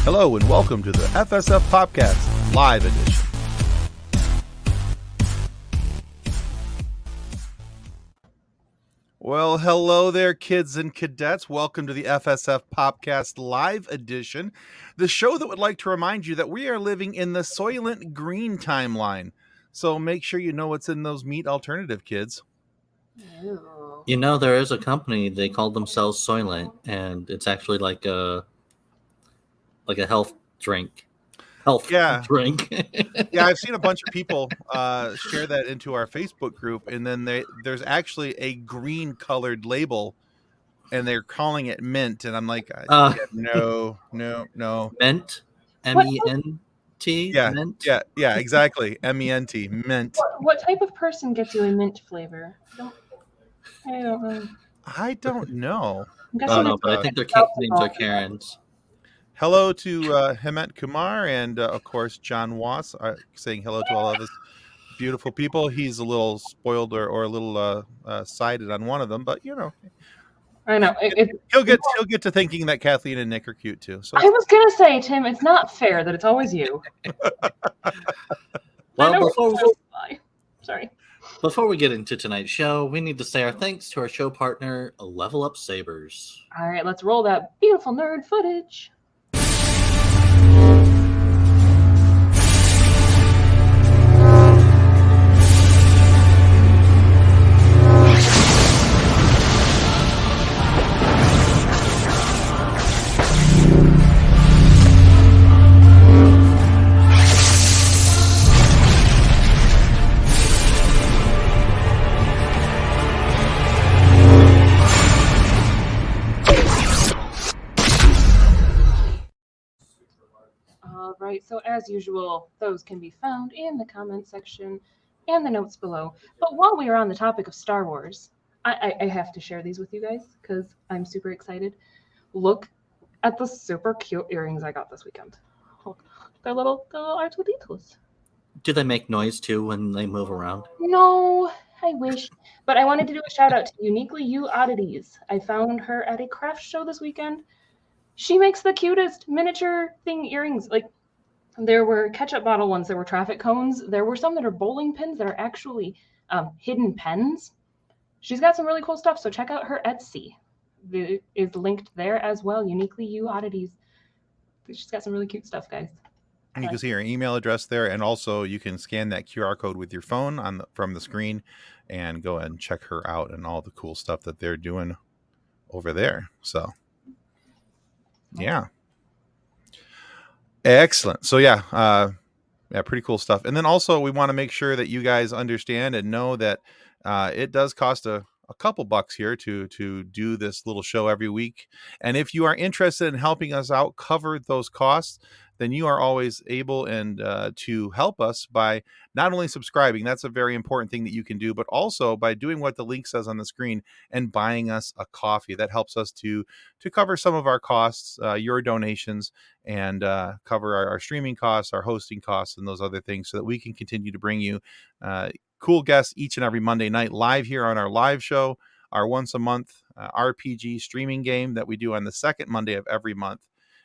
Hello and welcome to the FSF PopCast Live Edition. Well, hello there, kids and cadets. Welcome to the FSF PopCast Live Edition, the show that would like to remind you that we are living in the Soylent Green timeline. So make sure you know what's in those meat alternative, kids. You know, there is a company, they call themselves Soylent, and it's actually like a health drink. Drink. Yeah, I've seen a bunch of people share that into our Facebook group, and then there's actually a green colored label, and they're calling it mint, and I'm like, no. Mint? M-E-N-T? Yeah, Mint? yeah, exactly. M-E-N-T, mint. What type of person gets you a mint flavor? I don't know. I don't know. But I think their names are Karens. Hello to Hemant Kumar and, of course, John Was saying hello to all of us beautiful people. He's a little spoiled or a little sided on one of them, but, you know. I know. He'll get to thinking that Kathleen and Nick are cute, too. So I was going to say, Tim, it's not fair that it's always you. Before we get into tonight's show, we need to say our thanks to our show partner, Level Up Sabers. All right, let's roll that beautiful nerd footage. Right, so as usual, those can be found in the comment section and the notes below. But while we are on the topic of Star Wars, I have to share these with you guys because I'm super excited. Look at the super cute earrings I got this weekend. Oh, they're little R2-D2s. Do they make noise too when they move around? No, I wish. But I wanted to do a shout out to Uniquely You Oddities. I found her at a craft show this weekend. She makes the cutest miniature thing earrings. Like, there were ketchup bottle ones, there were traffic cones, there were some that are bowling pins that are actually hidden pens. She's got some really cool stuff, so check out her Etsy. It is linked there as well, Uniquely You Oddities. She's got some really cute stuff, guys. You can see her email address there, and also you can scan that QR code with your phone from the screen and go and check her out and all the cool stuff that they're doing over there. So, yeah. Excellent. So yeah, pretty cool stuff. And then also we want to make sure that you guys understand and know that it does cost a couple bucks here to do this little show every week. And if you are interested in helping us out cover those costs, then you are always able to help us by not only subscribing, that's a very important thing that you can do, but also by doing what the link says on the screen and buying us a coffee. That helps us to cover some of our costs, your donations, and cover our streaming costs, our hosting costs, and those other things so that we can continue to bring you cool guests each and every Monday night live here on our live show, our once a month RPG streaming game that we do on the second Monday of every month.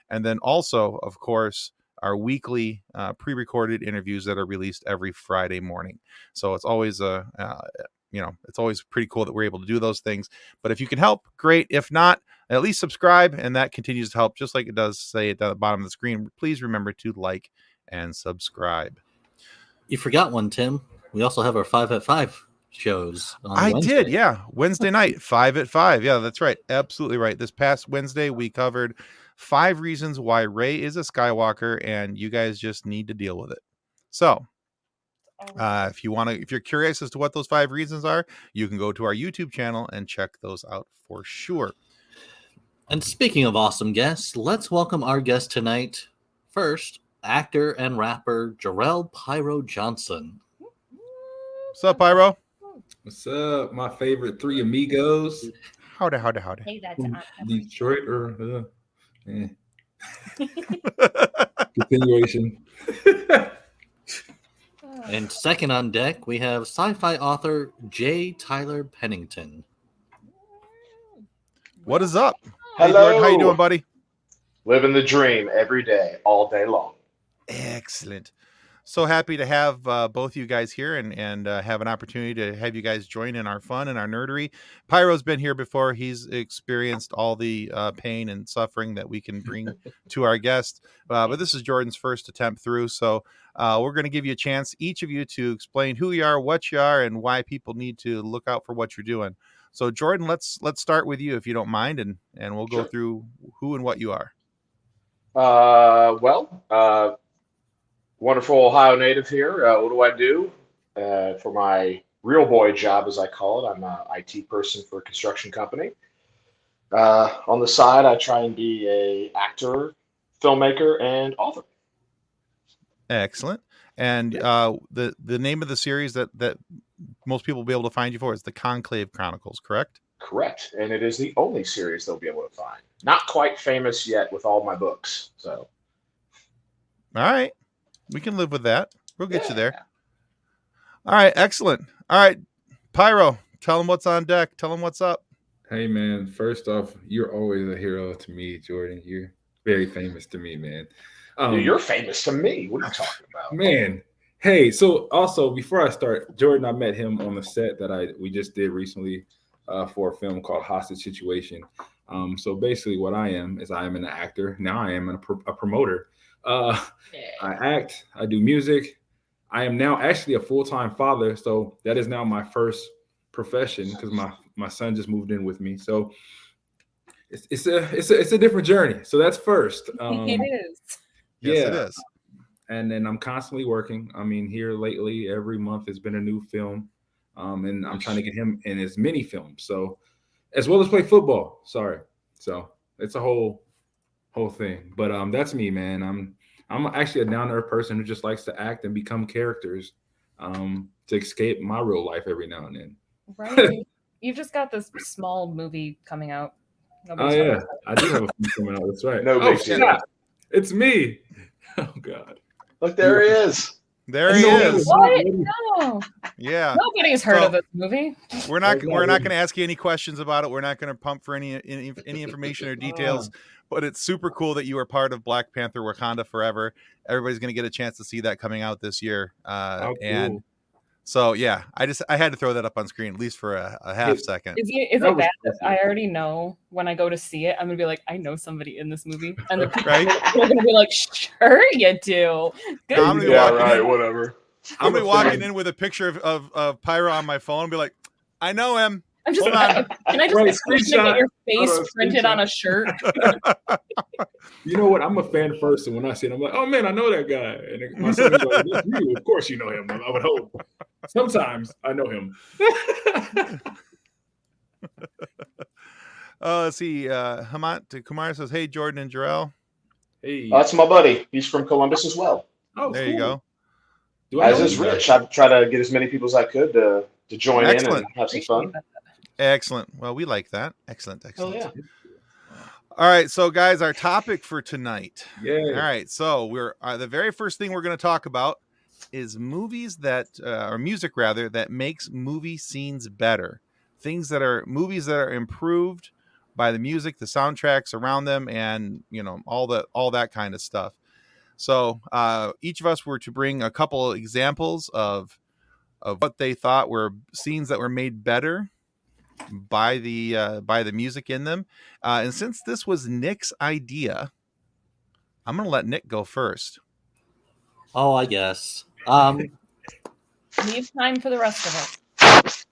And then also, of course, our weekly pre-recorded interviews that are released every Friday morning. So it's always it's always pretty cool that we're able to do those things. But if you can help, great. If not, at least subscribe, and that continues to help, just like it does say at the bottom of the screen. Please remember to like and subscribe. You forgot one, Tim. We also have our 5 at 5 shows on Wednesday. Did, yeah. Wednesday night, 5 at 5. Yeah, that's right. Absolutely right. This past Wednesday, we covered 5 reasons why Rey is a Skywalker, and you guys just need to deal with it. So, if you're curious as to what those 5 reasons are, you can go to our YouTube channel and check those out for sure. And speaking of awesome guests, let's welcome our guest tonight. First, actor and rapper Jarrell Pyro Johnson. What's up, Pyro? What's up? My favorite 3 amigos. Howdy. Hey, that's Detroit or continuation. And second on deck, we have sci-fi author J. Tyler Pennington. What is up? Hello. Hey, how you doing, buddy? Living the dream every day, all day long. Excellent. So happy to have both you guys here and have an opportunity to have you guys join in our fun and our nerdery. Pyro's been here before. He's experienced all the pain and suffering that we can bring to our guests. But this is Jordan's first attempt through. So we're going to give you a chance, each of you, to explain who you are, what you are, and why people need to look out for what you're doing. So Jordan, let's start with you if you don't mind, and we'll go through who and what you are. Wonderful Ohio native here. What do I do? For my real boy job, as I call it, I'm an IT person for a construction company. On the side, I try and be an actor, filmmaker, and author. Excellent. And the name of the series that most people will be able to find you for is the Conclave Chronicles, correct? Correct. And it is the only series they'll be able to find. Not quite famous yet with all my books. So. All right. We can live with that. We'll get you there. All right. Excellent. All right. Pyro, tell them what's on deck. Tell them what's up. Hey, man. First off, you're always a hero to me, Jordan. You're very famous to me, man. You're famous to me. What are you talking about? Man. Hey, so also, before I start, Jordan, I met him on the set that we just did recently for a film called Hostage Situation. So basically what I am an actor. Now I am a promoter. I act, I do music. I am now actually a full-time father. So that is now my first profession because my son just moved in with me. So it's a different journey. So that's first. It is. Yes, it is. And then I'm constantly working. I mean, here lately, every month has been a new film. And I'm trying to get him in as many films. So as well as play football. Sorry. So it's a whole thing. But that's me, man. I'm actually a down-to-earth person who just likes to act and become characters to escape my real life every now and then. Right. You've just got this small movie coming out. Yeah. I do have a film coming out. That's right. No big deal. It's me. Oh, God. Look, there he is. There he is. What? No. Yeah. Nobody's heard of this movie. We're not going to ask you any questions about it. We're not going to pump for any information or details. But it's super cool that you are part of Black Panther Wakanda Forever. Everybody's going to get a chance to see that coming out this year. And so, yeah, I had to throw that up on screen at least for a half second. Is it bad that I already know when I go to see it, I'm going to be like, I know somebody in this movie. And the people are going to be like, sure you do. Good. Whatever. I'm going to be walking in with a picture of Pyro on my phone and be like, I know him. I'm just like, can I just get your face printed on a shirt? You know what? I'm a fan first, and when I see it, I'm like, oh man, I know that guy. And my son's like, that's you. Of course you know him. I would hope. Sometimes I know him. Let's see. Hamat Kumar says, hey, Jordan and Jarrell. Hey. That's my buddy. He's from Columbus as well. Oh, there you go. As is Rich. I try to get as many people as I could to join in and have some fun. Excellent. Well, we like that. Excellent. Oh, yeah. All right. So, guys, our topic for tonight. Yeah. All right. So, we're the very first thing we're going to talk about is movies or music rather, that makes movie scenes better. Movies that are improved by the music, the soundtracks around them, and, all that kind of stuff. So, each of us were to bring a couple examples of what they thought were scenes that were made better by the music in them. And since this was Nick's idea, I'm going to let Nick go first. Oh, I guess. Leave time for the rest of us.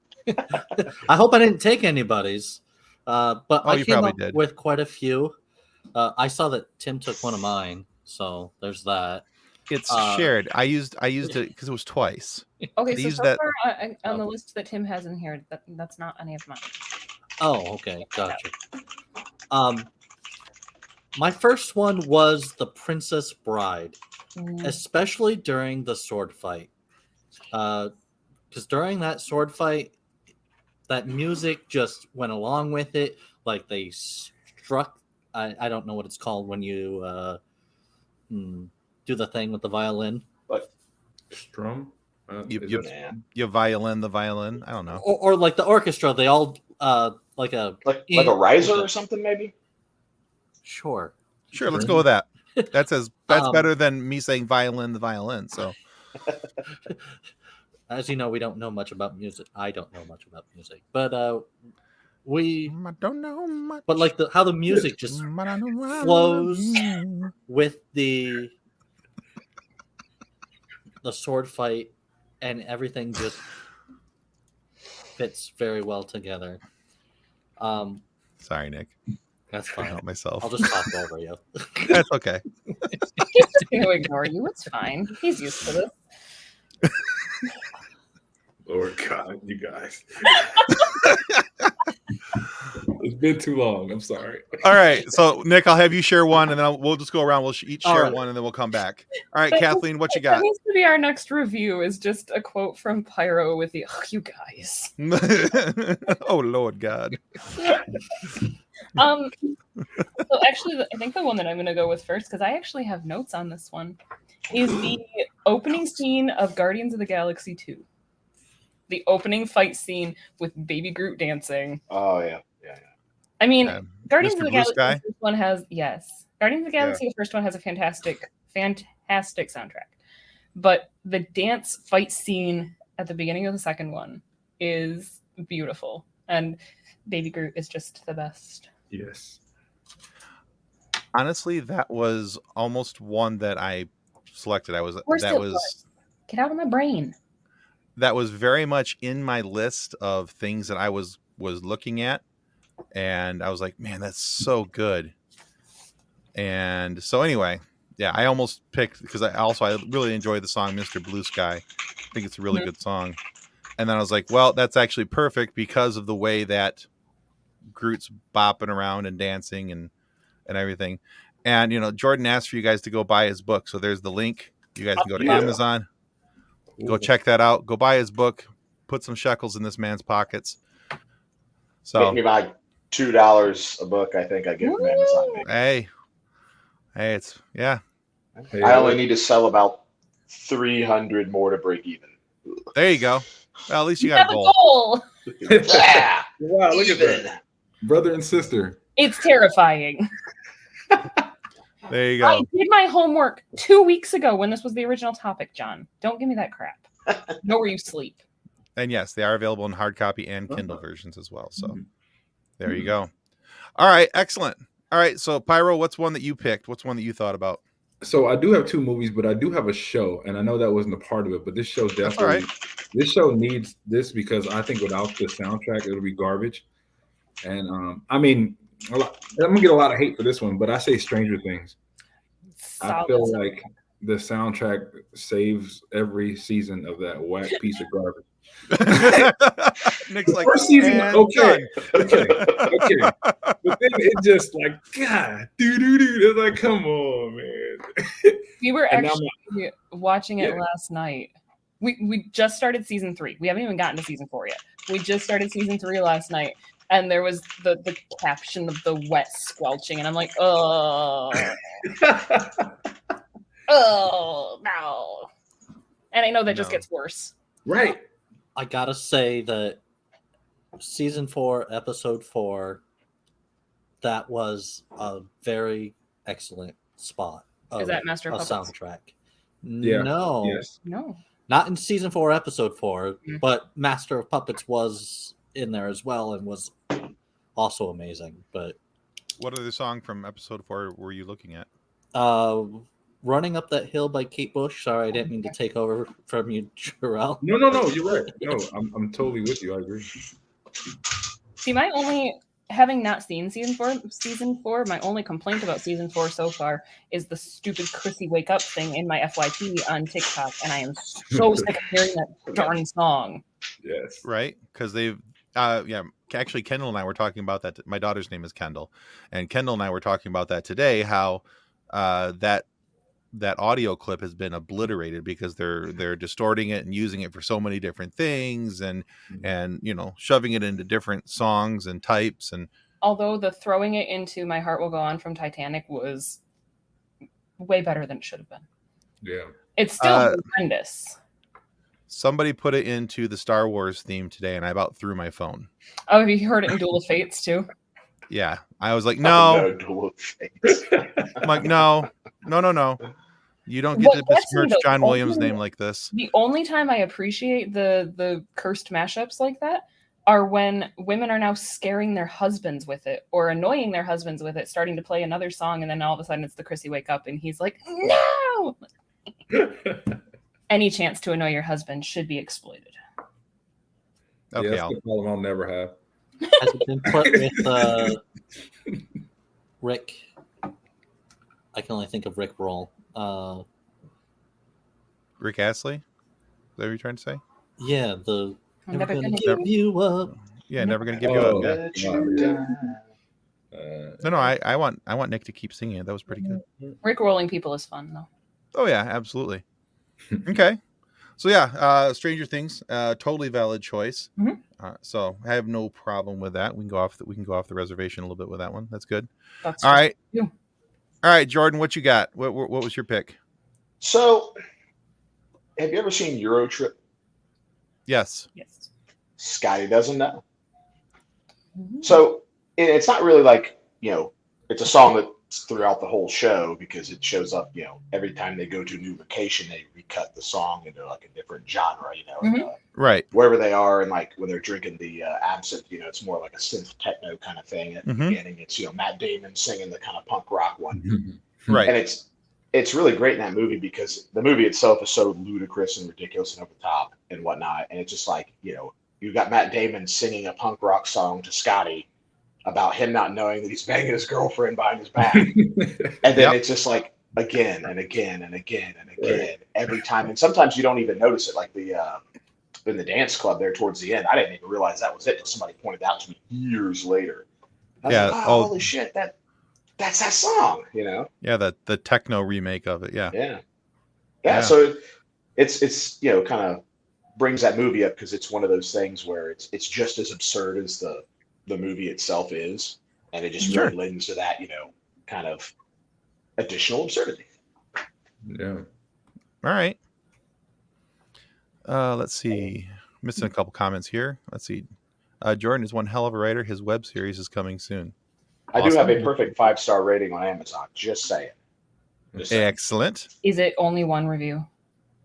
I hope I didn't take anybody's. But I you came probably up did. with quite a few. I saw that Tim took one of mine, so there's that. It's shared. I used it because it was twice. Okay, so far on the list that Tim has in here, that's not any of mine. Oh, okay, gotcha. My first one was The Princess Bride, especially during the sword fight. Because during that sword fight, that music just went along with it. Like they struck. I don't know what it's called when you do the thing with the violin. Like strum? You violin the violin. I don't know. Or like the orchestra, they all like a riser or something, maybe. Sure. Sure, let's go with that. That's better than me saying the violin. So, as you know, we don't know much about music. I don't know much about music, but I don't know much. But like how the music just flows with the sword fight, and everything just fits very well together. Sorry, Nick. That's fine. Help myself. I'll just talk over you. That's okay. He's just going to ignore you. It's fine. He's used to this. Lord God, you guys. It's been too long. I'm sorry. All right. So, Nick, I'll have you share one, and then we'll just go around. We'll each share one, and then we'll come back. All right, Kathleen, what you got? That needs to be our next review, is just a quote from Pyro with the, you guys. Oh, Lord God. So actually, I think the one that I'm going to go with first, because I actually have notes on this one, is the opening scene of Guardians of the Galaxy 2. The opening fight scene with Baby Groot dancing. Oh, yeah. I mean, Guardians Mr. of the Blue Galaxy Sky? first one has, Guardians of the Galaxy, the first one has a fantastic soundtrack. But the dance fight scene at the beginning of the second one is beautiful. And Baby Groot is just the best. Yes. Honestly, that was almost one that I selected. Get out of my brain. That was very much in my list of things that I was looking at, and I was like, man, that's so good. And so anyway, yeah, I almost picked, because I really enjoy the song Mr. Blue Sky. I think it's a really good song. And then I was like, well, that's actually perfect because of the way that Groot's bopping around and dancing and everything. And, Jordan asked for you guys to go buy his book. So there's the link. You guys can go to Amazon. Go check that out. Go buy his book. Put some shekels in this man's pockets. So Make me buy $2 a book. I think I get from Amazon. Hey, it's I only need to sell about 300 more to break even. There you go. Well, at least you got a goal. Yeah. Wow, look at that. Brother and sister. It's terrifying. There you go. I did my homework 2 weeks ago when this was the original topic, John. Don't give me that crap. Know where you sleep. And yes, they are available in hard copy and Kindle versions as well. So there you go. All right. Excellent. All right. So Pyro, what's one that you picked? What's one that you thought about? So I do have 2 movies, but I do have a show, and I know that wasn't a part of it, but this show definitely, this show needs this, because I think without the soundtrack, it'll be garbage. And I mean, I'm gonna get a lot of hate for this one, but I say Stranger Things. I feel like the soundtrack saves every season of that whack piece of garbage. Nick's like, first season, okay. But then it just like, God, it's like, come on, man. We were actually watching it last night. We just started season 3. We haven't even gotten to season 4 yet. We just started season 3 last night. And there was the caption of the wet squelching, and I'm like, oh, no. And I know that just gets worse. Right. I gotta say that season 4, episode 4, that was a very excellent spot. Is that Master of Puppets? Soundtrack? Yeah. No. Yes. No. Not in season 4, episode 4, but Master of Puppets was in there as well and was also amazing. But what other song from episode 4 were you looking at? Running Up That Hill by Kate Bush. Sorry, I didn't mean to take over from you, Jarrell. No, you're right. No, I'm totally with you. I agree. See, my only, having not seen season four, my only complaint about season 4 so far is the stupid Chrissy Wake Up thing in my FYP on TikTok, and I am so sick of hearing that darn song. Yes. Right? Because they've actually Kendall and I were talking about that. My daughter's name is Kendall, and Kendall and I were talking about that today, how that audio clip has been obliterated because they're distorting it and using it for so many different things, and shoving it into different songs and types. And although the throwing it into My Heart Will Go On from Titanic was way better than it should have been. Yeah. It's still horrendous. Somebody put it into the Star Wars theme today, and I about threw my phone. Oh, have you heard it in Duel of Fates too? Yeah, I was like, no. duel of fates. I'm like, no. You don't get What to gets me, besmirch though, John the Williams' only- name like this. The only time I appreciate the cursed mashups like that are when women are now scaring their husbands with it or annoying their husbands with it, starting to play another song, and then all of a sudden it's the Chrissy Wake Up, and he's like, no! Any chance to annoy your husband should be exploited. Okay, that's the problem I'll never have. Has it been put with Rick? I can only think of Rick Roll. Rick Astley? Is that what you're trying to say? Yeah, the I'm never gonna gonna give you up. Yeah, never gonna give you up. Yeah. Let you down. No, I want Nick to keep singing it. That was pretty good. Rick rolling people is fun, though. Oh yeah, absolutely. Okay, so yeah, Stranger Things, totally valid choice. Mhm. So I have no problem with that. We can go off the reservation a little bit with that one. That's good. That's All just right, you. all right, Jordan, what you got? What was your pick? So, have you ever seen Euro Trip? Yes. Yes. Scotty doesn't know. So it's not really like, it's a song that's throughout the whole show because it shows up, every time they go to a new location, they recut the song into like a different genre, Right. wherever they are. And like when they're drinking the absinthe, it's more like a synth techno kind of thing. At the beginning, it's, Matt Damon singing the kind of punk rock one. Right. And it's really great in that movie because the movie itself is so ludicrous and ridiculous and over the top and whatnot. And it's just like, you've got Matt Damon singing a punk rock song to Scotty about him not knowing that he's banging his girlfriend behind his back. And then it's just like again and again and again and again every time. And sometimes you don't even notice it, like in the dance club there towards the end. I didn't even realize that was it until somebody pointed out to me years later. I was like, holy shit, that's that song, Yeah, the techno remake of it. Yeah. Yeah. So it's kind of brings that movie up because it's one of those things where it's just as absurd as the movie itself is, and it just really lends to that, kind of additional absurdity. Yeah. All right. Let's see. Missing a couple comments here. Let's see. Jordan is one hell of a writer. His web series is coming soon. I do have a perfect 5-star rating on Amazon. Just saying. Excellent. Is it only one review?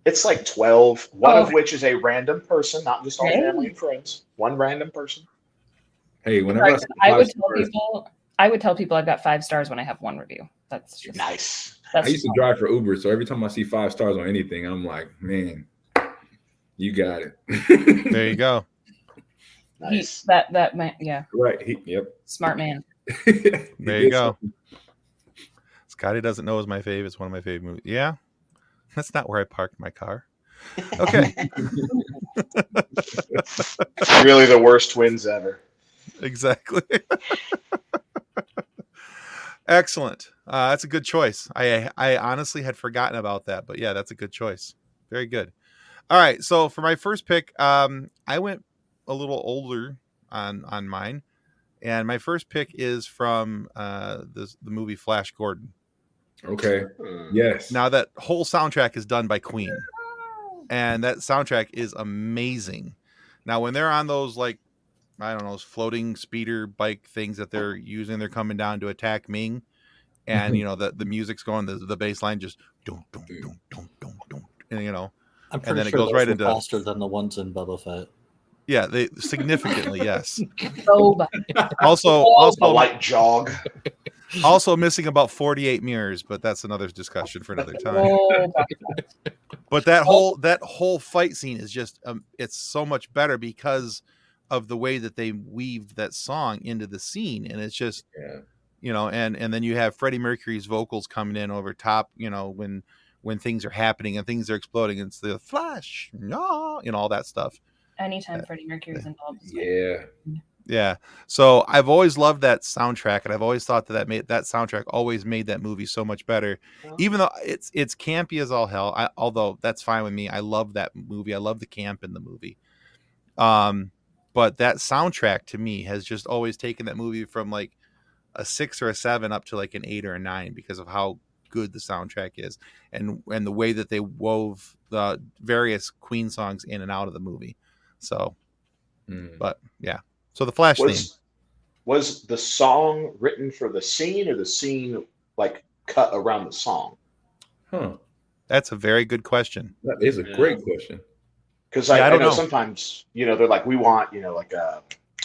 It's like 12, one of which is a random person, not just all family and friends. One random person. Hey, whenever I would tell people I've got 5 stars when I have one review. That's just nice. I used to drive for Uber, so every time I see 5 stars on anything, I'm like, man, you got it. There you go. Nice. That man, yeah. Right. Yep. Smart man. There you go. Scotty Doesn't Know is my fave. It's one of my favorite movies. Yeah. That's not where I parked my car. Okay. Really the worst twins ever. Exactly. Excellent. That's a good choice. I honestly had forgotten about that, but yeah, that's a good choice. Very good. All right. So for my first pick, I went a little older on mine, and my first pick is from the movie Flash Gordon. Okay. Yes. Now that whole soundtrack is done by Queen, and that soundtrack is amazing. Now when they're on those, like, I don't know, those floating speeder bike things that they're using, they're coming down to attack Ming, and the music's going, the bass line just don't, and I'm and pretty then it sure goes those right were into faster than the ones in Boba Fett. Yeah, they significantly, yes. Oh, Also, A light jog. also missing about 48 mirrors, but that's another discussion for another time. oh, But that whole fight scene is just it's so much better because of the way that they weaved that song into the scene, and it's just and then you have Freddie Mercury's vocals coming in over top, when things are happening and things are exploding. It's the Flash, all that stuff. anytime Freddie Mercury's involved. Yeah. So I've always loved that soundtrack, and I've always thought that soundtrack always made that movie so much better. Even though it's campy as all hell, although that's fine with me. I love that movie. I love the camp in the movie. But that soundtrack to me has just always taken that movie from like a 6 or a 7 up to like an 8 or a 9 because of how good the soundtrack is and the way that they wove the various Queen songs in and out of the movie. So, but yeah. So the Flash theme. was the song written for the scene, or the scene like cut around the song? Huh. That's a very good question. That is a great question. Because Yeah, I I don't know know. sometimes, they're like, we want, like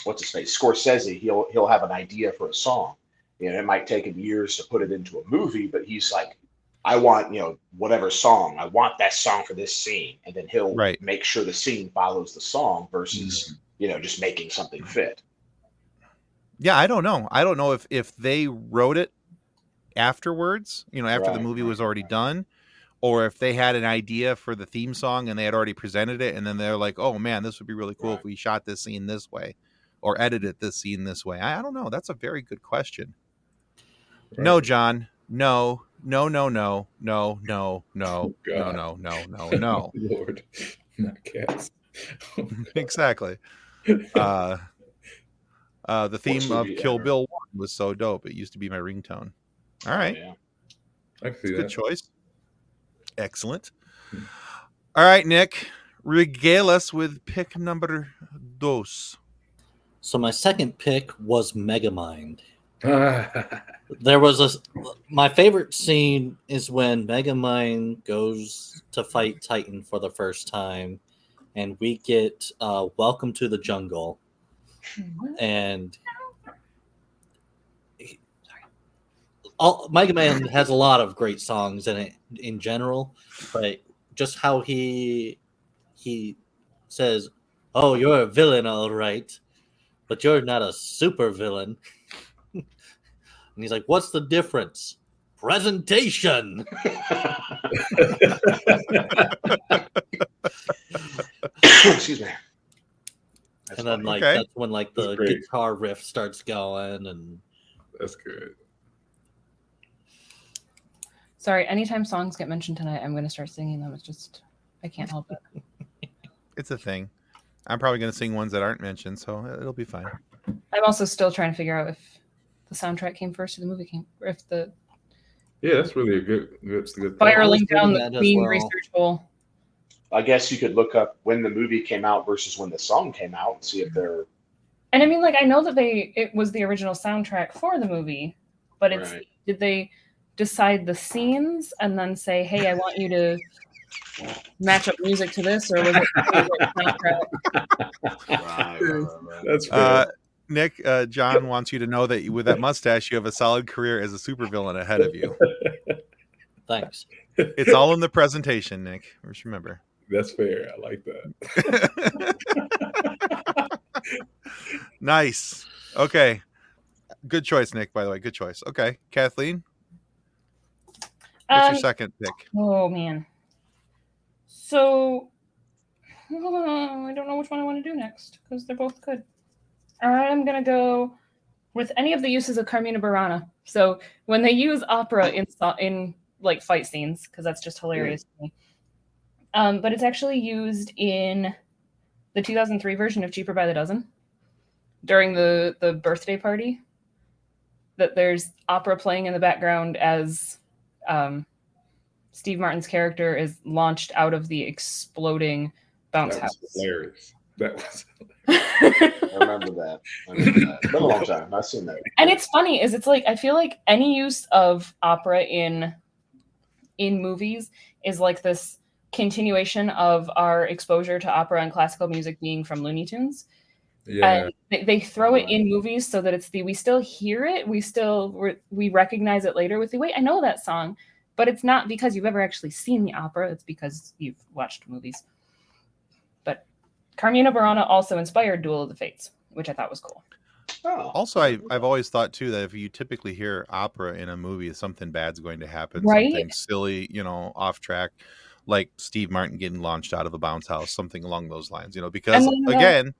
what's his face, Scorsese. He'll have an idea for a song. It might take him years to put it into a movie, but he's like, I want, whatever song. I want that song for this scene, and then he'll Right. make sure the scene follows the song versus, just making something fit. Yeah, I don't know. I don't know if they wrote it afterwards, after the Right, movie right. was already done, or if they had an idea for the theme song and they had already presented it, and then they're like, oh man, this would be really cool if we shot this scene this way or edited this scene this way. I don't know. That's a very good question. Right. No, John. No. No. Lord, not cats. Exactly. The theme of movie Kill ever? Bill 1 was so dope. It used to be my ringtone. All right. Yeah. I can see Good that. choice. Excellent. All right, Nick. Regale us with pick number dos. So my second pick was Megamind. There was my favorite scene is when Megamind goes to fight Titan for the first time, and we get Welcome to the Jungle. And Mega Man has a lot of great songs in it in general, but just how he says, "Oh, you're a villain, all right, but you're not a super villain." And he's like, "What's the difference? Presentation." Excuse me. That's And then funny. that's when the great. guitar riff starts going, and That's good. Sorry, anytime songs get mentioned tonight, I'm going to start singing them. It's just, I can't help it. It's a thing. I'm probably going to sing ones that aren't mentioned, so it'll be fine. I'm also still trying to figure out if the soundtrack came first or the movie came, or if the Yeah, that's really a good spiraling down the that as Queen well. research hole. I guess you could look up when the movie came out versus when the song came out and see if they're. And I mean, like, I know that it was the original soundtrack for the movie, but Right. did they decide the scenes and then say, hey, I want you to match up music to this, or was it the soundtrack? Right. That's fair. Nick, John wants you to know that with that mustache, you have a solid career as a supervillain ahead of you. Thanks. It's all in the presentation, Nick. Just remember. That's fair. I like that. Nice. Okay. Good choice, Nick, by the way. Good choice. Okay. Kathleen, what's your second pick? Oh, man. So, I don't know which one I want to do next, because they're both good. I'm going to go with any of the uses of Carmina Burana. So, when they use opera in like fight scenes, because that's just hilarious to me. But it's actually used in the 2003 version of Cheaper by the Dozen during the birthday party. That there's opera playing in the background as Steve Martin's character is launched out of the exploding bounce house. Hilarious. That was I remember that. It's been a long time. I've seen that. And it's funny, it's like I feel like any use of opera in movies is like this continuation of our exposure to opera and classical music being from Looney Tunes. Yeah. And they throw it in movies so that it's we still hear it, we recognize it later with wait, I know that song, but it's not because you've ever actually seen the opera, it's because you've watched movies. But Carmina Burana also inspired Duel of the Fates, which I thought was cool. Oh. Also, I've always thought too that if you typically hear opera in a movie, something bad's going to happen, Right? something silly, off track, like Steve Martin getting launched out of a bounce house, something along those lines, because again,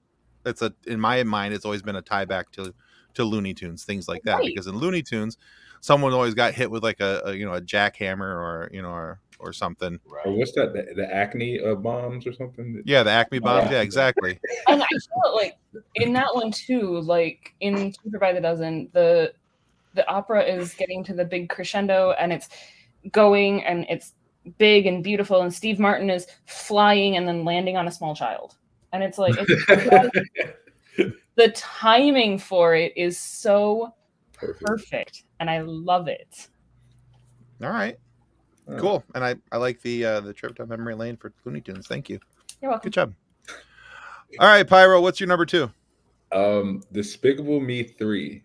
in my mind, it's always been a tie back to Looney Tunes, things like that. Right. Because in Looney Tunes, someone always got hit with like a jackhammer or something. Or what's that? The Acme bombs or something? Yeah, the Acme bombs. Yeah, exactly. And I feel like in that one too, like in Cheaper by the Dozen, the opera is getting to the big crescendo and it's going and it's big and beautiful, and Steve Martin is flying and then landing on a small child. And it's like the timing for it is so Perfect. perfect, and I love it. All right. Cool. And I like the trip down memory lane for Looney Tunes. Thank you. You're welcome. Good job. All right, Pyro, what's your number 2? Despicable Me 3.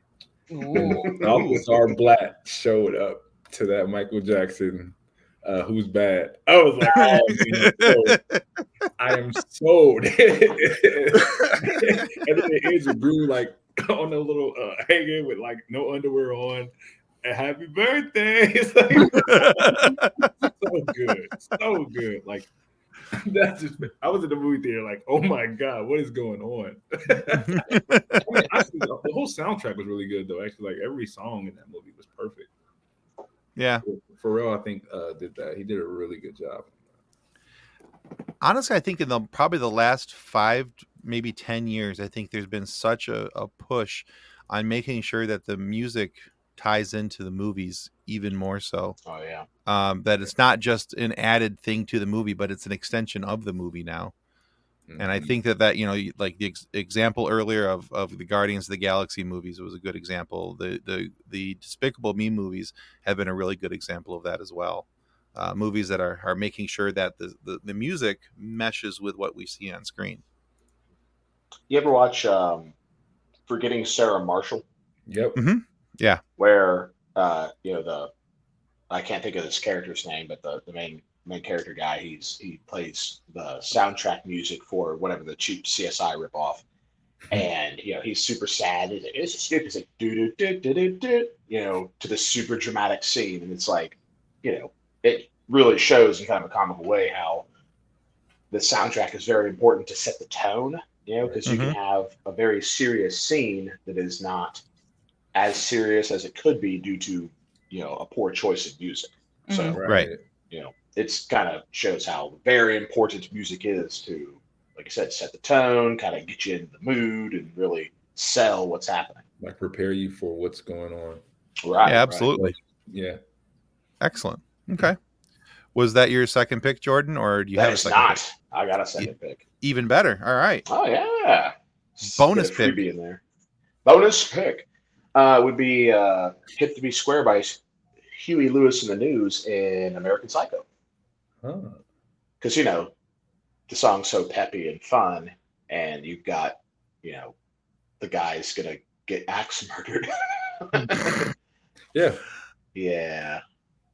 Ooh. Officer Black showed up to that Michael Jackson Who's Bad. I was like, oh, man, I am sold. And then Andrew Green, like, on a little hanging with like no underwear on. And happy birthday. It's like, so good. Like, that's just, I was in the movie theater like, oh my God, what is going on? I mean, actually, the whole soundtrack was really good though. Actually, like every song in that movie was perfect. Yeah. Pharrell, I think, did that. He did a really good job. Honestly, I think in probably the last 5, maybe 10 years, I think there's been such a push on making sure that the music ties into the movies even more so. Oh yeah. That it's not just an added thing to the movie, but it's an extension of the movie now. Mm-hmm. And I think that like the example earlier of the Guardians of the Galaxy movies was a good example. The Despicable Me movies have been a really good example of that as well. Movies that are making sure that the music meshes with what we see on screen. You ever watch Forgetting Sarah Marshall? Yep. Mm-hmm. Yeah. Where I can't think of this character's name, but the main character guy, he plays the soundtrack music for whatever the cheap CSI ripoff, and he's super sad. It's stupid. It's like do do do do do to this super dramatic scene, and it's like it really shows in kind of a comical way how the soundtrack is very important to set the tone. Because you can have a very serious scene that is not as serious as it could be due to a poor choice of music. So right. It's kind of shows how very important music is to, like I said, set the tone, kind of get you into the mood and really sell what's happening. Like prepare you for what's going on. Right. Yeah, absolutely. Right. Yeah. Excellent. Okay. Was that your second pick, Jordan, or do you have a second pick? I got a second pick. Even better. All right. Oh yeah. Bonus pick. Freebie in there. Bonus pick would be Hip to Be Square by Huey Lewis and the News in American Psycho. Because the song's so peppy and fun, and you've got the guy's gonna get axe murdered. Yeah.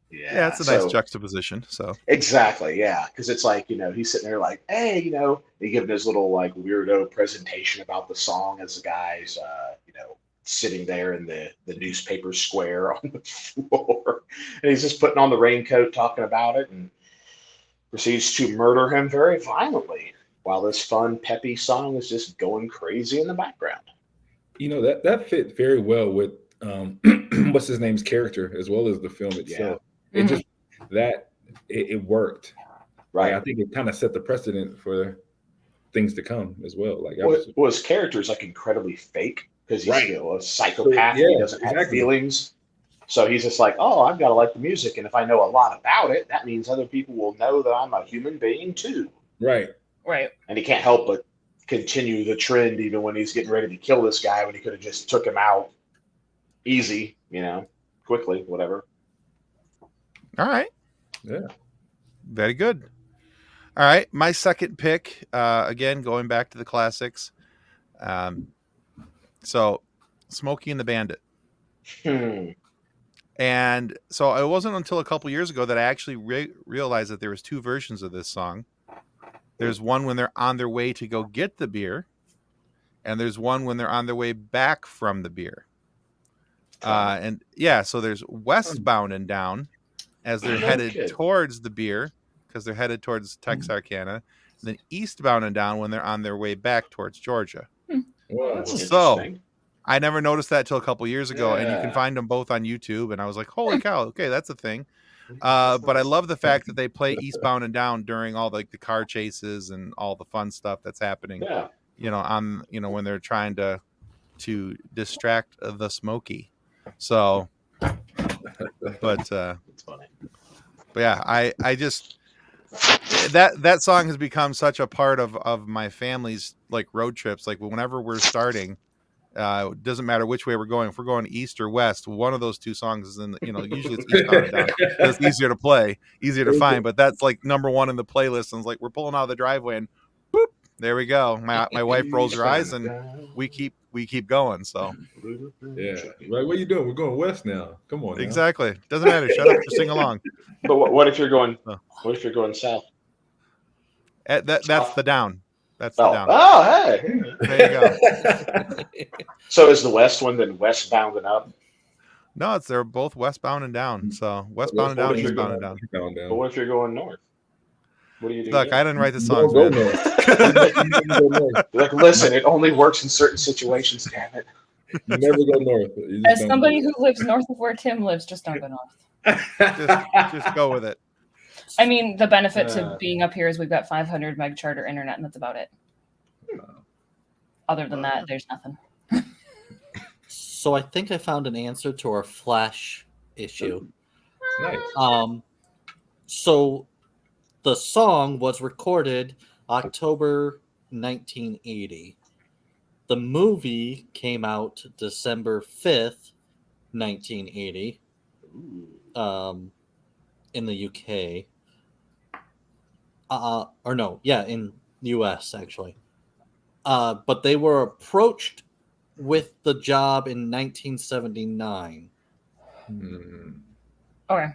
Yeah, it's a nice juxtaposition. So exactly, yeah, because it's like he's sitting there like, hey, he giving his little like weirdo presentation about the song as the guy's sitting there in the newspaper square on the floor, and he's just putting on the raincoat, talking about it, and proceeds to murder him very violently while this fun, peppy song is just going crazy in the background. That fit very well with what's his name's character as well as the film itself. Yeah. It just it worked. Right. Like, I think it kind of set the precedent for things to come as well. Like his character is like incredibly fake because he's a psychopath. So, he doesn't have feelings. So he's just like, oh, I've got to like the music. And if I know a lot about it, that means other people will know that I'm a human being too. Right. And he can't help but continue the trend even when he's getting ready to kill this guy when he could have just took him out easy, quickly, whatever. All right. Yeah. Very good. All right. My second pick, again, going back to the classics. So Smokey and the Bandit. And so it wasn't until a couple years ago that I actually realized that there was 2 versions of this song. There's one when they're on their way to go get the beer, and there's one when they're on their way back from the beer. So there's westbound and down as they're headed towards the beer because they're headed towards Texarkana, and then eastbound and down when they're on their way back towards Georgia. Wow, so I never noticed that till a couple years ago, and you can find them both on YouTube. And I was like, "Holy cow! Okay, that's a thing." But I love the fact that they play eastbound and down during all the car chases and all the fun stuff that's happening. Yeah. When they're trying to distract the Smokey. So, but it's funny. But yeah, I just that song has become such a part of my family's like road trips. Like whenever we're starting. Doesn't matter which way we're going. If we're going east or west, one of those two songs is in the, usually it's eastbound and down. It's easier to play, easier to find, but that's like number one in the playlist. And it's like we're pulling out of the driveway and boop, there we go. My wife rolls her eyes and we keep going. So yeah, like, what are you doing? We're going west now. Come on. Now. Exactly. Doesn't matter. Shut up. Just sing along. But what if you're going? What if you're going south? That's the down. That's the down. Oh, hey. There you go. So is the west one then westbound and up? No, they're both westbound and down. So westbound and down, eastbound and down. But what if you're going north? What do you do? Look, I didn't write the songs, Go man. north. Like, listen, it only works in certain situations. Damn it! You never go north. As somebody who lives north of where Tim lives, just don't go north. Just go with it. I mean, the benefit to being up here is we've got 500 meg charter internet, and that's about it. Other than that, there's nothing. So I think I found an answer to our Flash issue. Nice. So the song was recorded October 1980. The movie came out December 5th, 1980. In the UK. In the US actually. But they were approached with the job in 1979. Okay.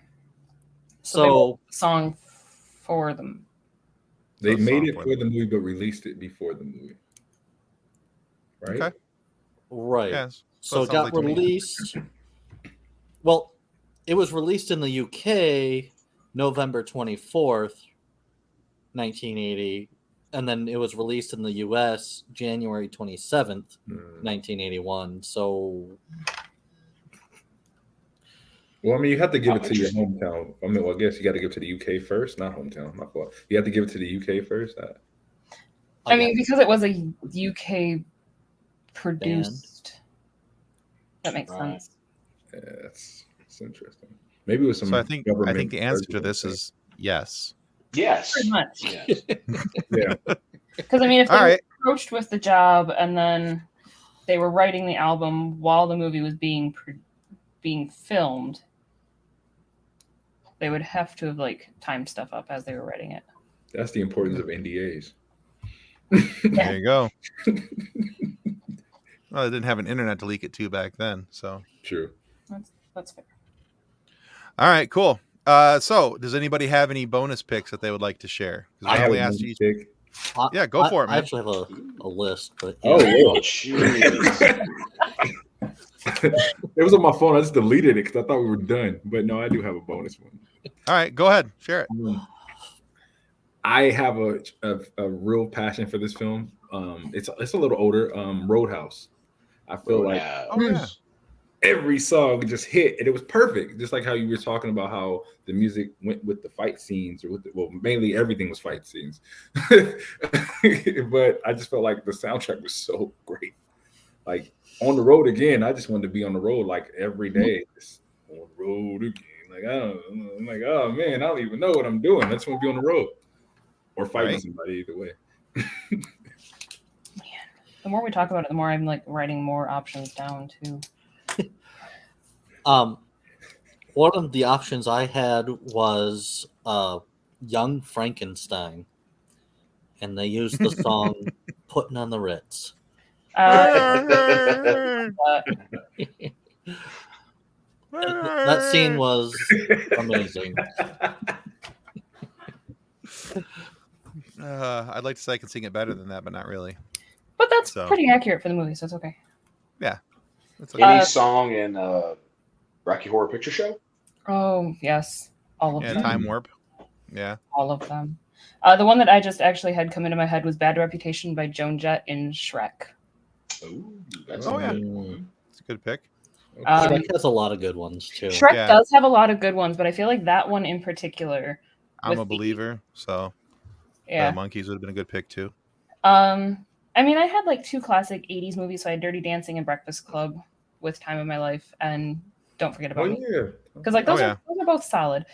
So they wrote a song for them. They made it for the movie, but released it before the movie. Right? Okay. Right. Yes. So it got released. Well, it was released in the UK November 24th, 1980. And then it was released in the US January 27th, 1981. So. Well, I mean, you have to give it to your hometown. I mean, well, I guess you got to give it to the UK first, not hometown. My fault. You have to give it to the UK first. I mean, because it was a UK produced. That makes sense. Yeah, that's interesting. Maybe it was some. So I think the answer to this is yes. Yes. Pretty much. Yes. Yeah. Because I mean, if they were approached with the job and then they were writing the album while the movie was being filmed, they would have to have timed stuff up as they were writing it. That's the importance of NDAs. There you go. Well, they didn't have an internet to leak it to back then, so true. That's fair. All right, cool. So, does anybody have any bonus picks that they would like to share? I have a bonus pick. Yeah, go for it, man. I actually have a list, but jeez. It was on my phone. I just deleted it because I thought we were done. But no, I do have a bonus one. All right, go ahead, share it. I have a real passion for this film. It's a little older. Roadhouse. I feel like every song just hit, and it was perfect. Just like how you were talking about how the music went with the fight scenes, or mainly everything was fight scenes. But I just felt like the soundtrack was so great. Like on the road again, I just wanted to be on the road every day. Just on the road again. I'm like, oh man, I don't even know what I'm doing. I just want to be on the road or fighting somebody either way. Man, the more we talk about it, the more I'm writing more options down too. One of the options I had was Young Frankenstein, and they used the song "Putting on the Ritz." That scene was amazing. I'd like to say I can sing it better than that, but not really. But that's pretty accurate for the movie, so it's okay. Yeah. Any song in Rocky Horror Picture Show? Oh, yes. All of them. Yeah, Time Warp. Yeah. All of them. The one that I just actually had come into my head was Bad Reputation by Joan Jett in Shrek. Ooh, yeah. It's a good pick. Shrek has a lot of good ones, too. Shrek does have a lot of good ones, but I feel like that one in particular. I'm a Believer, so Monkeys would have been a good pick, too. I mean, I had two classic 80s movies, so I had Dirty Dancing and Breakfast Club with Time of My Life, and Don't Forget About Me. Because those are both solid.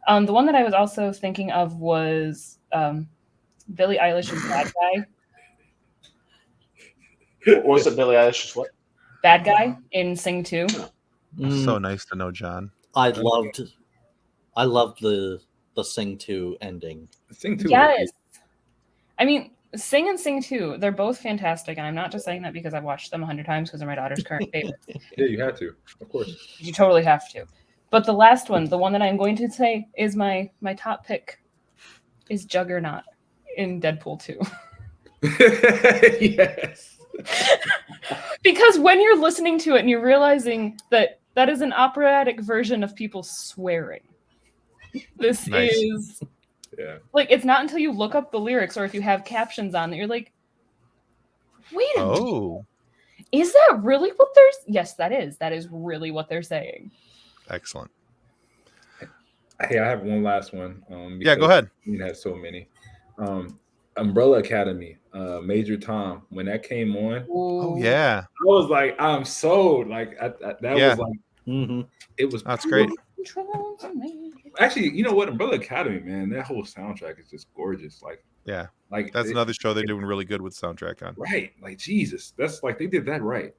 The one that I was also thinking of was Billie Eilish's Bad Guy. What was it, Billie Eilish's what? bad guy in Sing 2. So nice to know, John. I loved the Sing 2 ending. Sing 2. Yes. I mean, Sing and Sing 2, they're both fantastic, and I'm not just saying that because I've watched them 100 times because they're my daughter's current favorites. Yeah, you had to, of course. You totally have to. But the last one, the one that I'm going to say is my top pick, is Juggernaut in Deadpool 2. Yes. Because when you're listening to it and you're realizing that that is an operatic version of people swearing. This is like, it's not until you look up the lyrics or if you have captions on that you're like, wait a minute. Is that really what yes, that is really what they're saying. Excellent. Hey, I have one last one. Yeah, go ahead. You had so many. Umbrella Academy, Major Tom, when that came on. Oh yeah. I was like, I'm sold. Like that was like it was that's great. Actually, you know what? Umbrella Academy, man, that whole soundtrack is just gorgeous. Like that's another show they're doing really good with soundtrack on. Right. Like Jesus. That's like they did that right.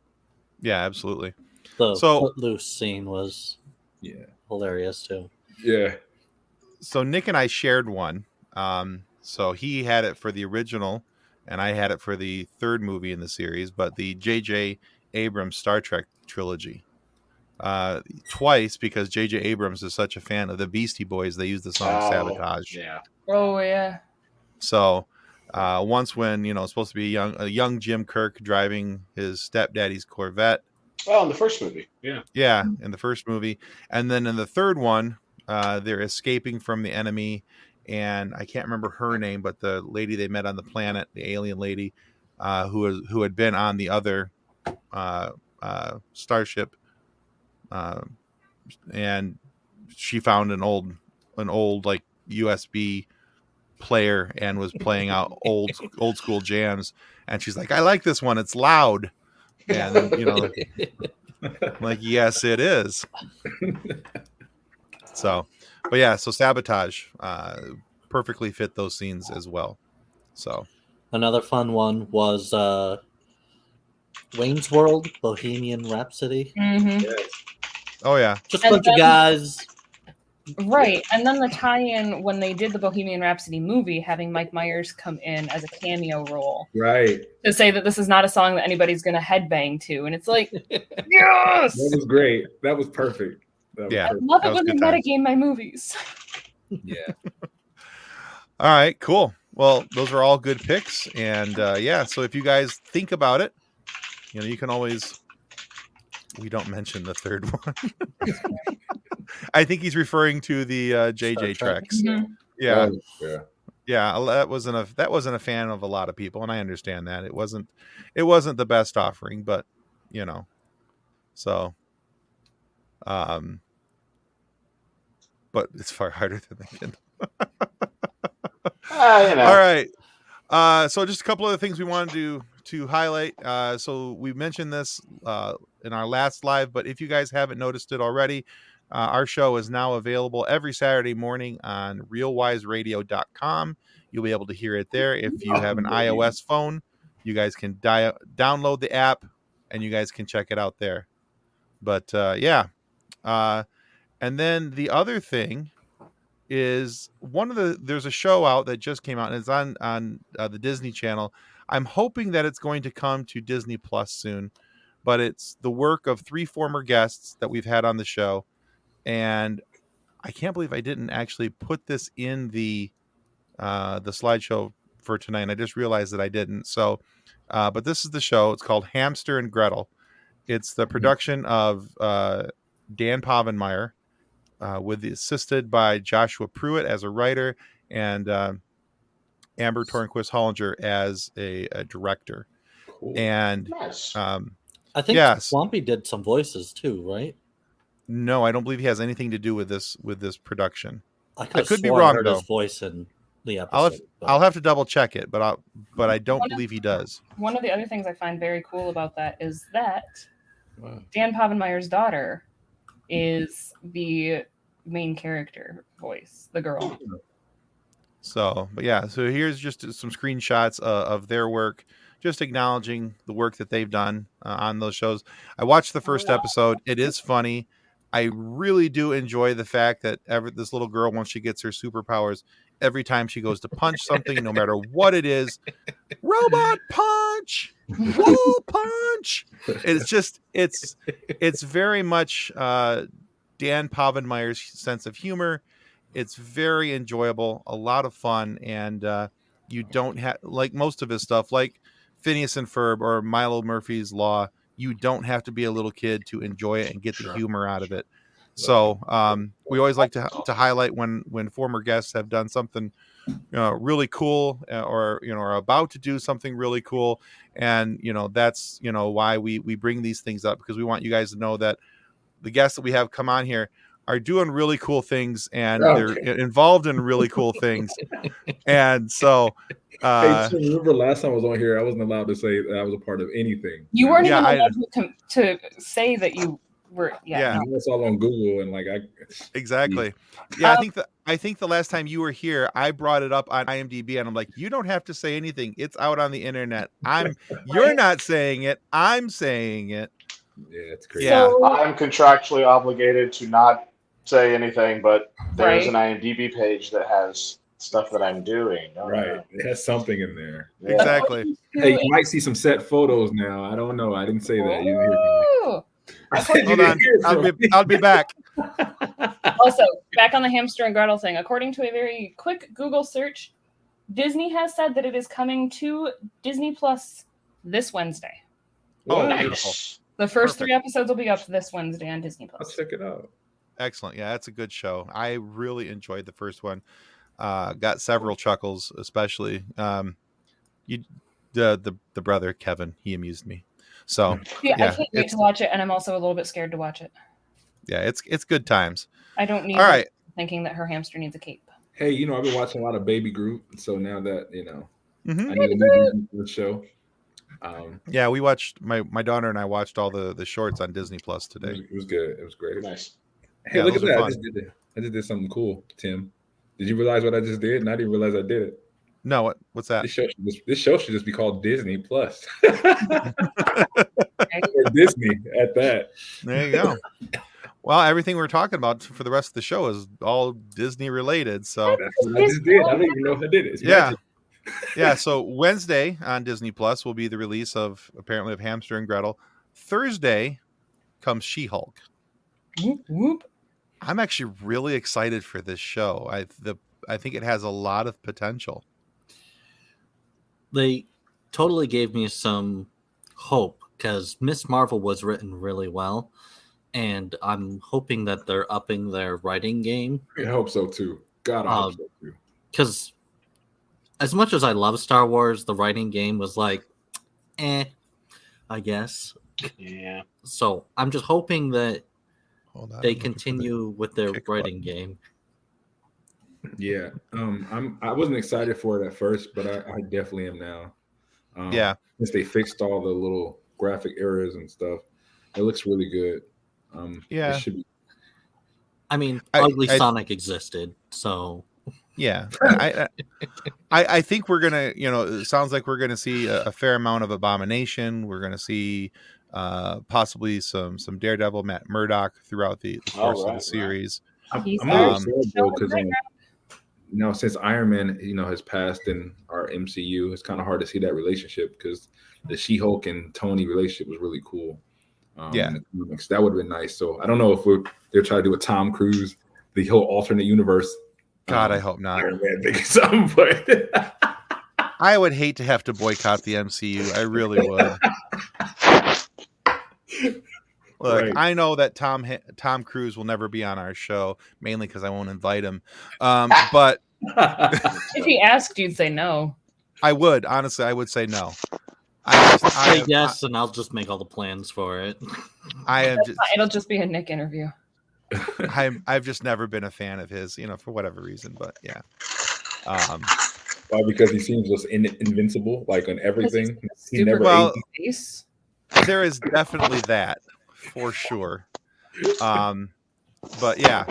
Yeah, absolutely. The Footloose scene was hilarious too. Yeah. So Nick and I shared one. So he had it for the original, and I had it for the third movie in the series, but the J.J. Abrams Star Trek trilogy. Twice, because J.J. Abrams is such a fan of the Beastie Boys, they used the song Sabotage. Yeah. Oh, yeah. So once when, it's supposed to be a young Jim Kirk driving his stepdaddy's Corvette. Well, in the first movie. Yeah. Yeah, in the first movie. And then in the third one, they're escaping from the enemy, and I can't remember her name, but the lady they met on the planet, the alien lady, who had been on the other starship, and she found an old like USB player and was playing out old school jams, and she's like, I like this one, it's loud. And then, like, yes, it is. So, but yeah, so Sabotage perfectly fit those scenes as well. So another fun one was Wayne's World, Bohemian Rhapsody. Yes. Oh yeah, just a bunch of guys. Right, and then the tie-in when they did the Bohemian Rhapsody movie, having Mike Myers come in as a cameo role, right, to say that this is not a song that anybody's going to headbang to, and it's like, yes, that was great. That was perfect. I love it when they metagame my movies. Yeah. All right, cool. Well, those are all good picks, and so if you guys think about it, you can always. We don't mention the third one. I think he's referring to the JJ tracks. Mm-hmm. Yeah. That wasn't a fan of a lot of people, and I understand that. It wasn't the best offering, but so but it's far harder than thinking. All right. So just a couple other things we wanted to highlight. So we mentioned this in our last live, but if you guys haven't noticed it already, our show is now available every Saturday morning on realwiseradio.com. You'll be able to hear it there. If you have an iOS phone, you guys can download the app and you guys can check it out there. But and then the other thing is there's a show out that just came out, and it's on the Disney Channel. I'm hoping that it's going to come to Disney Plus soon, but it's the work of 3 former guests that we've had on the show. And I can't believe I didn't actually put this in the slideshow for tonight. I just realized that I didn't. So, but this is the show. It's called Hamster and Gretel. It's the production of Dan Povenmire, assisted by Joshua Pruitt as a writer, and Amber Tornquist Hollinger as a director. Cool. And nice. I think Swampy did some voices too, right? No, I don't believe he has anything to do with this production. I could be wrong, heard though. His voice in the episode. I'll have to double check it, but I don't believe he does. One of the other things I find very cool about that is that Dan Povenmire's daughter is the main character voice, the girl. So, but yeah, so here's just some screenshots of their work. just acknowledging the work that they've done on those shows. I watched the first episode. It is funny. I really do enjoy the fact that this little girl, once she gets her superpowers, every time she goes to punch something, no matter what it is, robot punch, wall punch. It's very much Dan Povenmire's sense of humor. It's very enjoyable, a lot of fun, and you don't have, like most of his stuff, like Phineas and Ferb or Milo Murphy's Law, you don't have to be a little kid to enjoy it and get the humor out of it. So we always like to highlight when former guests have done something really cool, or are about to do something really cool, and that's why we bring these things up, because we want you guys to know that the guests that we have come on here are doing really cool things, and they're involved in really cool things. And so hey, Tim, remember last time I was on here, I wasn't allowed to say that I was a part of anything. You weren't even allowed to say that you were. Yeah. It's all on Google, and exactly. Yeah, I think the last time you were here, I brought it up on IMDb, and I'm like, you don't have to say anything. It's out on the internet. You're not saying it. I'm saying it. Yeah, it's crazy. Yeah. I'm contractually obligated to not say anything, but there's an IMDb page that has stuff that I'm doing. Right. It has something in there. Yeah. Exactly. Hey, you might see some set photos now. I don't know. I didn't say that. You didn't hear me. I said you Hold didn't on. hear from me. I'll be back. Also, back on the hamster and Gretel thing, according to a very quick Google search, Disney has said that it is coming to Disney Plus this Wednesday. Oh, Nice. beautiful. The first Perfect. 3 episodes will be up this Wednesday on Disney I'll Plus. check it out. Excellent. Yeah, that's a good show. I really enjoyed the first one. Got several chuckles, especially the brother Kevin. He amused me. So Yeah, I can't wait to watch it, and I'm also a little bit scared to watch it. Yeah, it's good times. I don't need All right. thinking that her hamster needs a cape. Hey, I've been watching a lot of Baby Groot, so now that Mhm. I need a new Groot show. Yeah, we watched my daughter and I watched all the shorts on Disney Plus today. It was good. It was great. Nice. Hey, Yeah, look at those are that! fun. I just did something cool, Tim. Did you realize what I just did? And I didn't realize I did it. No, what's that? This show should just be called Disney Plus. Or Disney at that. There you go. Well, everything we're talking about for the rest of the show is all Disney related. So That's what I just did. I don't even know if I did it. It's magic. Yeah. So Wednesday on Disney Plus will be the release of Hamster and Gretel. Thursday comes She-Hulk. Whoop, whoop. I'm actually really excited for this show. I think it has a lot of potential. They totally gave me some hope because Miss Marvel was written really well, and I'm hoping that they're upping their writing game. I hope so too. God, I hope so too. Because as much as I love Star Wars, the writing game was like, I guess. Yeah. So I'm just hoping that Hold on, they I'm looking for continue with their kick writing button. game. Yeah. I wasn't excited for it at first, but I definitely am now. Yeah. Since they fixed all the little graphic errors and stuff, it looks really good. Yeah. It should be. I mean, I- Ugly I- Sonic existed, so Yeah, I think we're gonna, it sounds like we're gonna see a fair amount of Abomination. We're gonna see possibly some Daredevil, Matt Murdock throughout the course of the series. He's I'm really out. sad though because since Iron Man, has passed in our MCU, it's kind of hard to see that relationship because the She-Hulk and Tony relationship was really cool. Yeah. That would have been nice. So I don't know if they're trying to do with Tom Cruise, the whole alternate universe. God, I hope not. Iron Man thing or something, but I would hate to have to boycott the MCU. I really would. Look, Right. I know that Tom Cruise will never be on our show, mainly because I won't invite him. But If he asked, you'd say no. I would, honestly, I would say no. say yes, and I'll just make all the plans for it. It'll just be a Nick interview. I've just never been a fan of his, for whatever reason. But yeah, Why? Because he seems just invincible, like on everything. He Super never well- face. there is definitely that for sure. But yeah,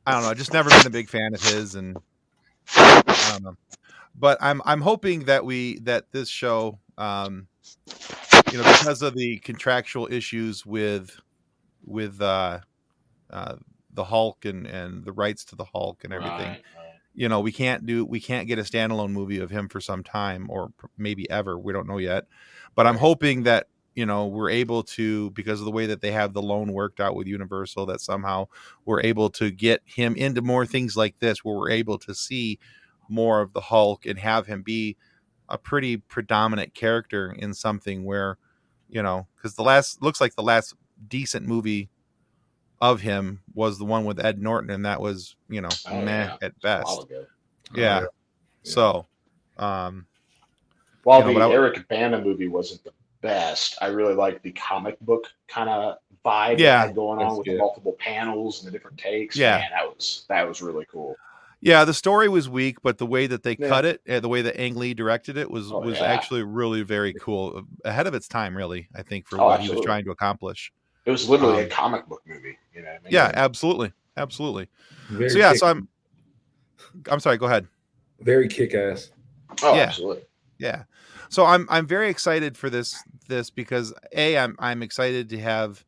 I don't know. Just never been a big fan of his, and I don't know. But I'm hoping that this show because of the contractual issues with the Hulk and the rights to the Hulk and everything. Right. We can't get a standalone movie of him for some time, or maybe ever. We don't know yet, but I'm hoping that we're able to, because of the way that they have the loan worked out with Universal, that somehow we're able to get him into more things like this, where we're able to see more of the Hulk and have him be a pretty predominant character in something where, because looks like the last decent movie of him was the one with Ed Norton, and that was meh at best. A while ago. Yeah. Yeah. So, while but the Eric Bana movie wasn't the best, I really liked the comic book kind of vibe it had going on with the multiple panels and the different takes. Yeah. Man, that was really cool. Yeah, the story was weak, but the way that they cut it, the way that Ang Lee directed it was actually really very cool, ahead of its time, really. I think for what he was trying to accomplish. It was literally a comic book movie, you know what I mean? Yeah, absolutely. So I'm sorry, go ahead. Very kick-ass. Oh, yeah. Absolutely. Yeah. So I'm very excited for this because I'm excited to have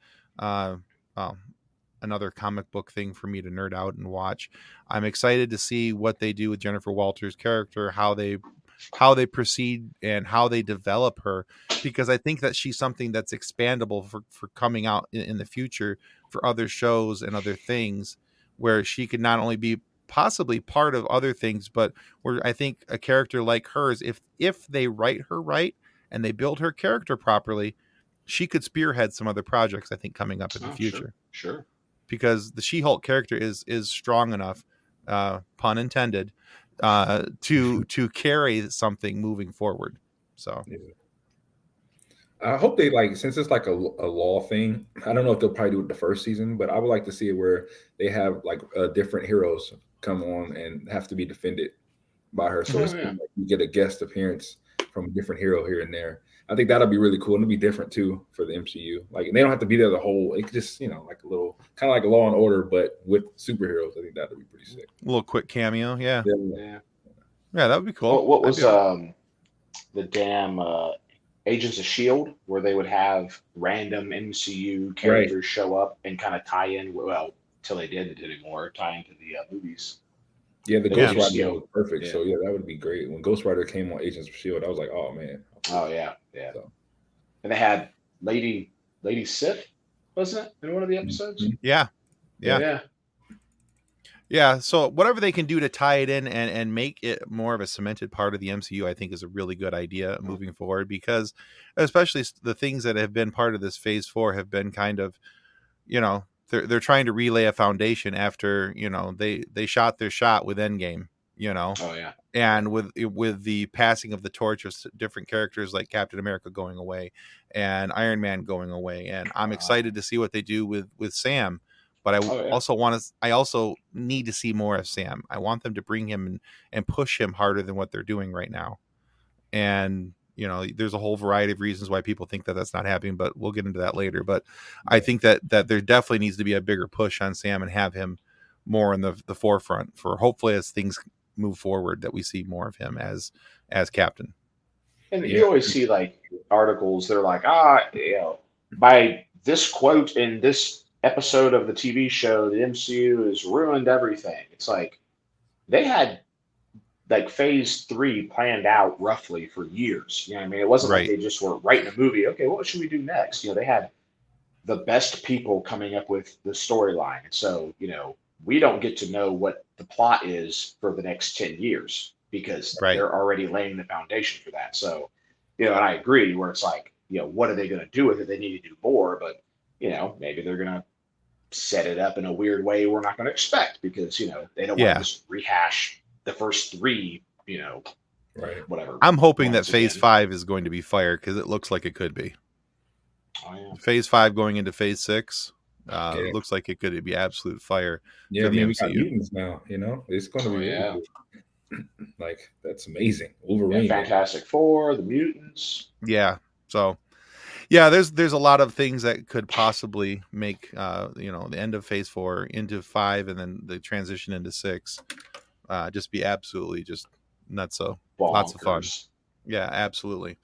another comic book thing for me to nerd out and watch. I'm excited to see what they do with Jennifer Walters' character, how they proceed and how they develop her, because I think that she's something that's expandable for coming out in the future for other shows and other things, where she could not only be possibly part of other things, but where I think a character like hers, if they write her right and they build her character properly, she could spearhead some other projects, I think, coming up in the future. Sure. Because the She-Hulk character is strong enough, pun intended, to carry something moving forward. So I hope they, since it's like a law thing, I don't know if they'll probably do it the first season, but I would like to see it where they have different heroes come on and have to be defended by her. So you get a guest appearance from a different hero here and there. I think that'll be really cool, and it'll be different too for the MCU. And they don't have to be there the whole. It could just, like a little, kind of like a Law and Order, but with superheroes. I think that'd be pretty sick. A little quick cameo, yeah, that would be cool. What was the damn Agents of S.H.I.E.L.D., where they would have random MCU characters show up and kind of tie in? Well, till they didn't anymore, tie into the movies. Yeah, the Ghost Rider was perfect. Yeah. So that would be great. When Ghost Rider came on Agents of S.H.I.E.L.D., I was like, oh man. Oh yeah. So. And they had Lady Sif, wasn't it, in one of the episodes? Mm-hmm. Yeah. So whatever they can do to tie it in and make it more of a cemented part of the MCU, I think is a really good idea moving forward, because especially the things that have been part of this Phase 4 have been kind of, they're trying to relay a foundation after, they shot their shot with Endgame, Oh yeah. And with the passing of the torch of different characters like Captain America going away and Iron Man going away. And I'm excited to see what they do with Sam. But I also need to see more of Sam. I want them to bring him and push him harder than what they're doing right now. And, there's a whole variety of reasons why people think that that's not happening, but we'll get into that later. But I think that there definitely needs to be a bigger push on Sam and have him more in the forefront for, hopefully, as things move forward, that we see more of him as Captain. And you always see articles, they're like, by this quote in this episode of the TV show, the MCU has ruined everything. It's like they had Phase 3 planned out roughly for years. You know what I mean? It wasn't like they just were writing a movie. Okay, what should we do next? They had the best people coming up with the storyline. So, we don't get to know what the plot is for the next 10 years because they're already laying the foundation for that. So, and I agree where it's like, what are they going to do with it? They need to do more, but, maybe they're going to set it up in a weird way we're not going to expect because, they don't want to just rehash the first 3, whatever. I'm hoping that Phase 5 is going to be fire because it looks like it could be. Oh, yeah. Phase 5 going into Phase 6. It looks like it could be absolute fire. Yeah, we got mutants now. It's going to be that's amazing. Wolverine, Fantastic Four, the mutants. Yeah. So, there's a lot of things that could possibly make the end of Phase 4 into 5 and then the transition into 6 just be absolutely just nuts. So Bonkers. Lots of fun. Yeah, absolutely.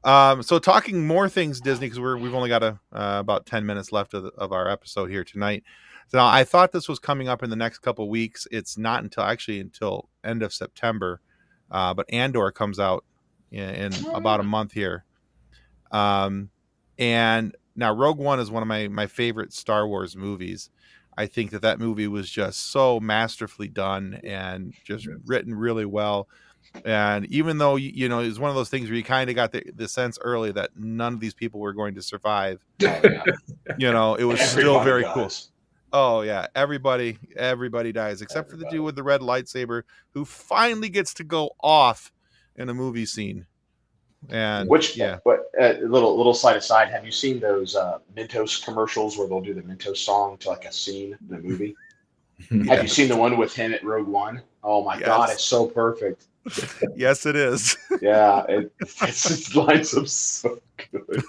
So talking more things Disney, because we've only got about 10 minutes left of our episode here tonight. So I thought this was coming up in the next couple of weeks. It's not until end of September, but Andor comes out in about a month here. And now Rogue One is one of my favorite Star Wars movies. I think that movie was just so masterfully done and just written really well. And even though, it was one of those things where you kind of got the sense early that none of these people were going to survive, it was still very cool. Oh yeah. Everybody dies except for the dude with the red lightsaber who finally gets to go off in a movie scene. And little side aside, have you seen those Mentos commercials where they'll do the Mentos song to like a scene in a movie? Have you seen the one with him at Rogue One? Oh my God, it's so perfect. Yes, it is. Yeah, it lines up so good.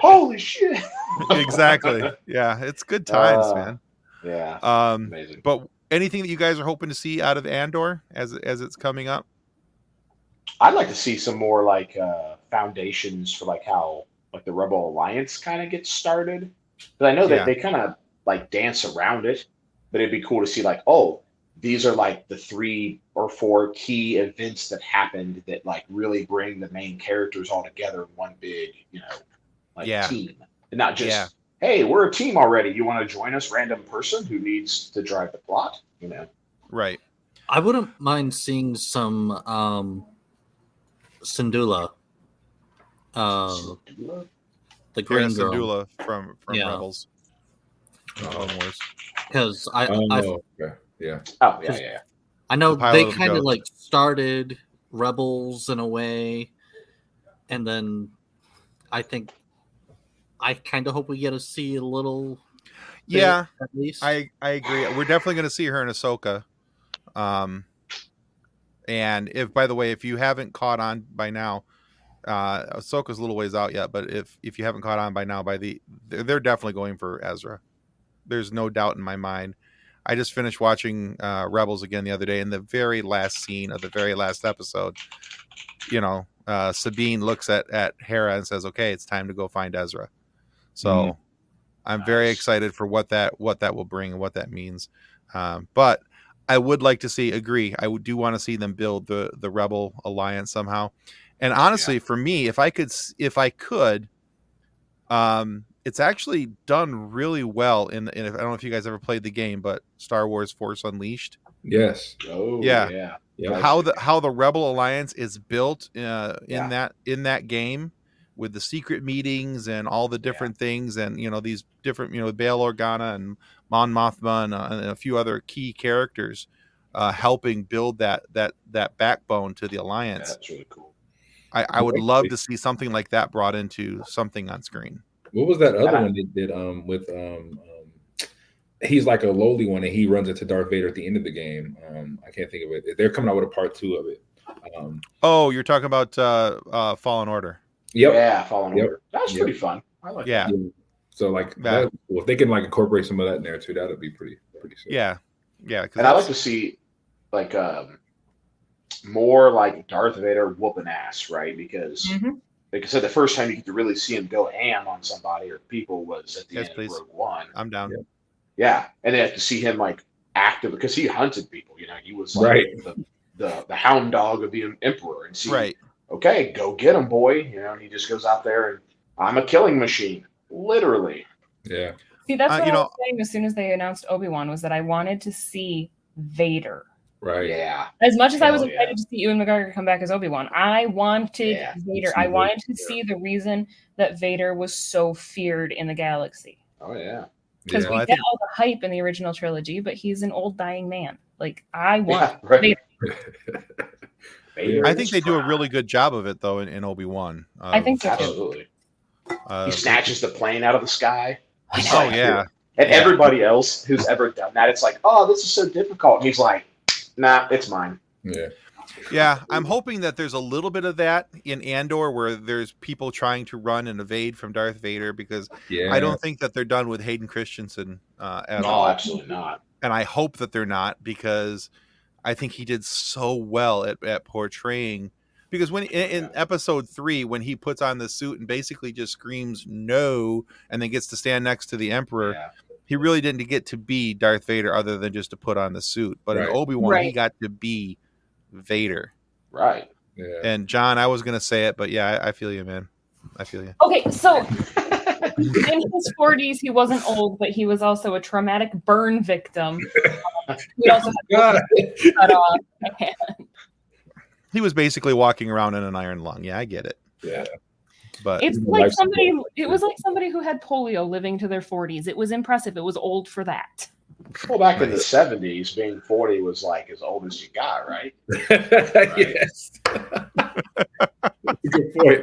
Holy shit! Exactly. Yeah, it's good times, man. Yeah. Amazing. But anything that you guys are hoping to see out of Andor as it's coming up? I'd like to see some more like foundations for like how like the Rebel Alliance kind of gets started. But I know that they kind of like dance around it, but it'd be cool to see like, oh, these are like the 3 or 4 key events that happened that like really bring the main characters all together in one big, team, and not just, hey, we're a team already. You want to join us, random person who needs to drive the plot, Right. I wouldn't mind seeing some Syndulla. The green girl. Syndulla from Rebels. Clone Wars. Because yeah. I know The they pilot of kind of Ghost. like started Rebels in a way, and then I think I kind of hope we get to see a little. Yeah, bit, at least. I agree. We're definitely going to see her in Ahsoka. And if you haven't caught on by now, Ahsoka's a little ways out yet, but if you haven't caught on by now, they're definitely going for Ezra. There's no doubt in my mind. I just finished watching Rebels again the other day, and the very last scene of the very last episode, Sabine looks at Hera and says, "Okay, it's time to go find Ezra." So I'm very excited for what that will bring and what that means. But I would like to agree. I do want to see them build the Rebel Alliance somehow. And honestly, for me, if I could, it's actually done really well in I don't know if you guys ever played the game, but Star Wars Force Unleashed. Yes. Oh yeah. How the Rebel Alliance is built in that game with the secret meetings and all the different things, and these different Bail Organa and Mon Mothma and a few other key characters helping build that backbone to the Alliance. Yeah, that's really cool. I would love to see something like that brought into something on screen. What was that other one they did with he's like a lowly one and he runs into Darth Vader at the end of the game. I can't think of it. They're coming out with a part 2 of it. You're talking about Fallen Order. Yep. Yeah, Fallen Order. That's pretty fun. I like that. So like if they can like incorporate some of that in there too, that would be pretty sick. Yeah. And I'd like to see like more like Darth Vader whooping ass, right? Because like I said, the first time you get to really see him go ham on somebody or people was at the end of Rogue One. I'm down. Yeah, and they have to see him like active because he hunted people. He was like the hound dog of the Emperor, and see, okay, go get him, boy. And he just goes out there and I'm a killing machine, literally. Yeah. See, that's what I was saying as soon as they announced Obi-Wan was that I wanted to see Vader. Right. Yeah. As much as I was excited to see Ewan McGregor come back as Obi-Wan, I wanted Vader. I wanted to see the reason that Vader was so feared in the galaxy. Oh yeah. Because we get all the hype in the original trilogy, but he's an old dying man. Like I want Vader. I think they do a really good job of it though in Obi-Wan. I think so too. Absolutely. He snatches the plane out of the sky. And everybody else who's ever done that, it's like, oh, this is so difficult. And he's like, nah, it's mine. Yeah, I'm hoping that there's a little bit of that in Andor where there's people trying to run and evade from Darth Vader, because I don't think that they're done with Hayden Christensen at all. No, absolutely not. And I hope that they're not, because I think he did so well at portraying, because when in episode 3, when he puts on the suit and basically just screams no and then gets to stand next to the Emperor, he really didn't get to be Darth Vader other than just to put on the suit. But in Obi-Wan, he got to be Vader. Right. Yeah. And John, I was gonna say it, but yeah, I feel you, man. I feel you. Okay, so in his 40s, he wasn't old, but he was also a traumatic burn victim. He also had cut off a hand. He was basically walking around in an iron lung. Yeah, I get it. Yeah. But it's like somebody. It was like somebody who had polio living to their 40s. It was impressive. It was old for that. Well, back in the 70s, being 40 was like as old as you got, right? Yes. Good point.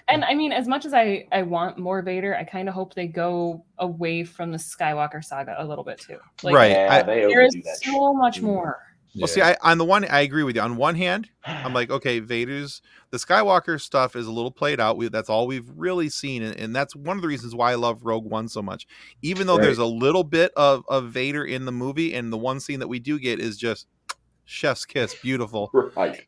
And I mean, as much as I want more Vader, I kind of hope they go away from the Skywalker saga a little bit too. Like, right. Yeah, there is so much more. Well, see, I agree with you. On one hand, I'm like, okay, the Skywalker stuff is a little played out. That's all we've really seen. And that's one of the reasons why I love Rogue One so much. Even though there's a little bit of Vader in the movie, and the one scene that we do get is just chef's kiss. Beautiful. Right.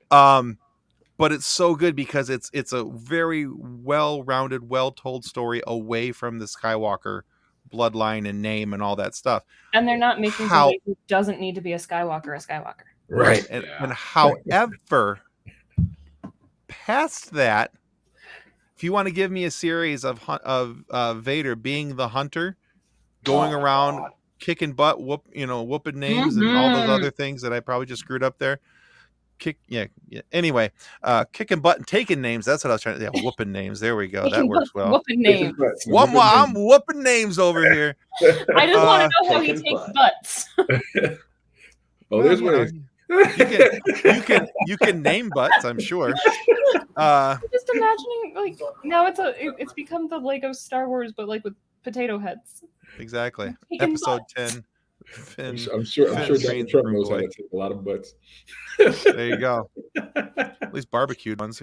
But it's so good because it's a very well-rounded, well-told story away from the Skywalker bloodline and name and all that stuff. And they're not making somebody who doesn't need to be a Skywalker. Right. And however, past that, if you want to give me a series of Vader being the hunter, going around kicking butt, whooping names and all those other things that I probably just screwed up there. Anyway, kicking butt and taking names. That's what I was trying to. Yeah, whooping names. There we go. That works well. Whooping names. I'm whooping names over here. I just want to know how he takes butts. Oh, there's ways. You can name butts, I'm sure. Just imagining, like, now it's become the Lego Star Wars, but like with potato heads. Exactly. Episode 10. I'm sure Donald Trump knows how to take a lot of butts. There you go. At least barbecued ones.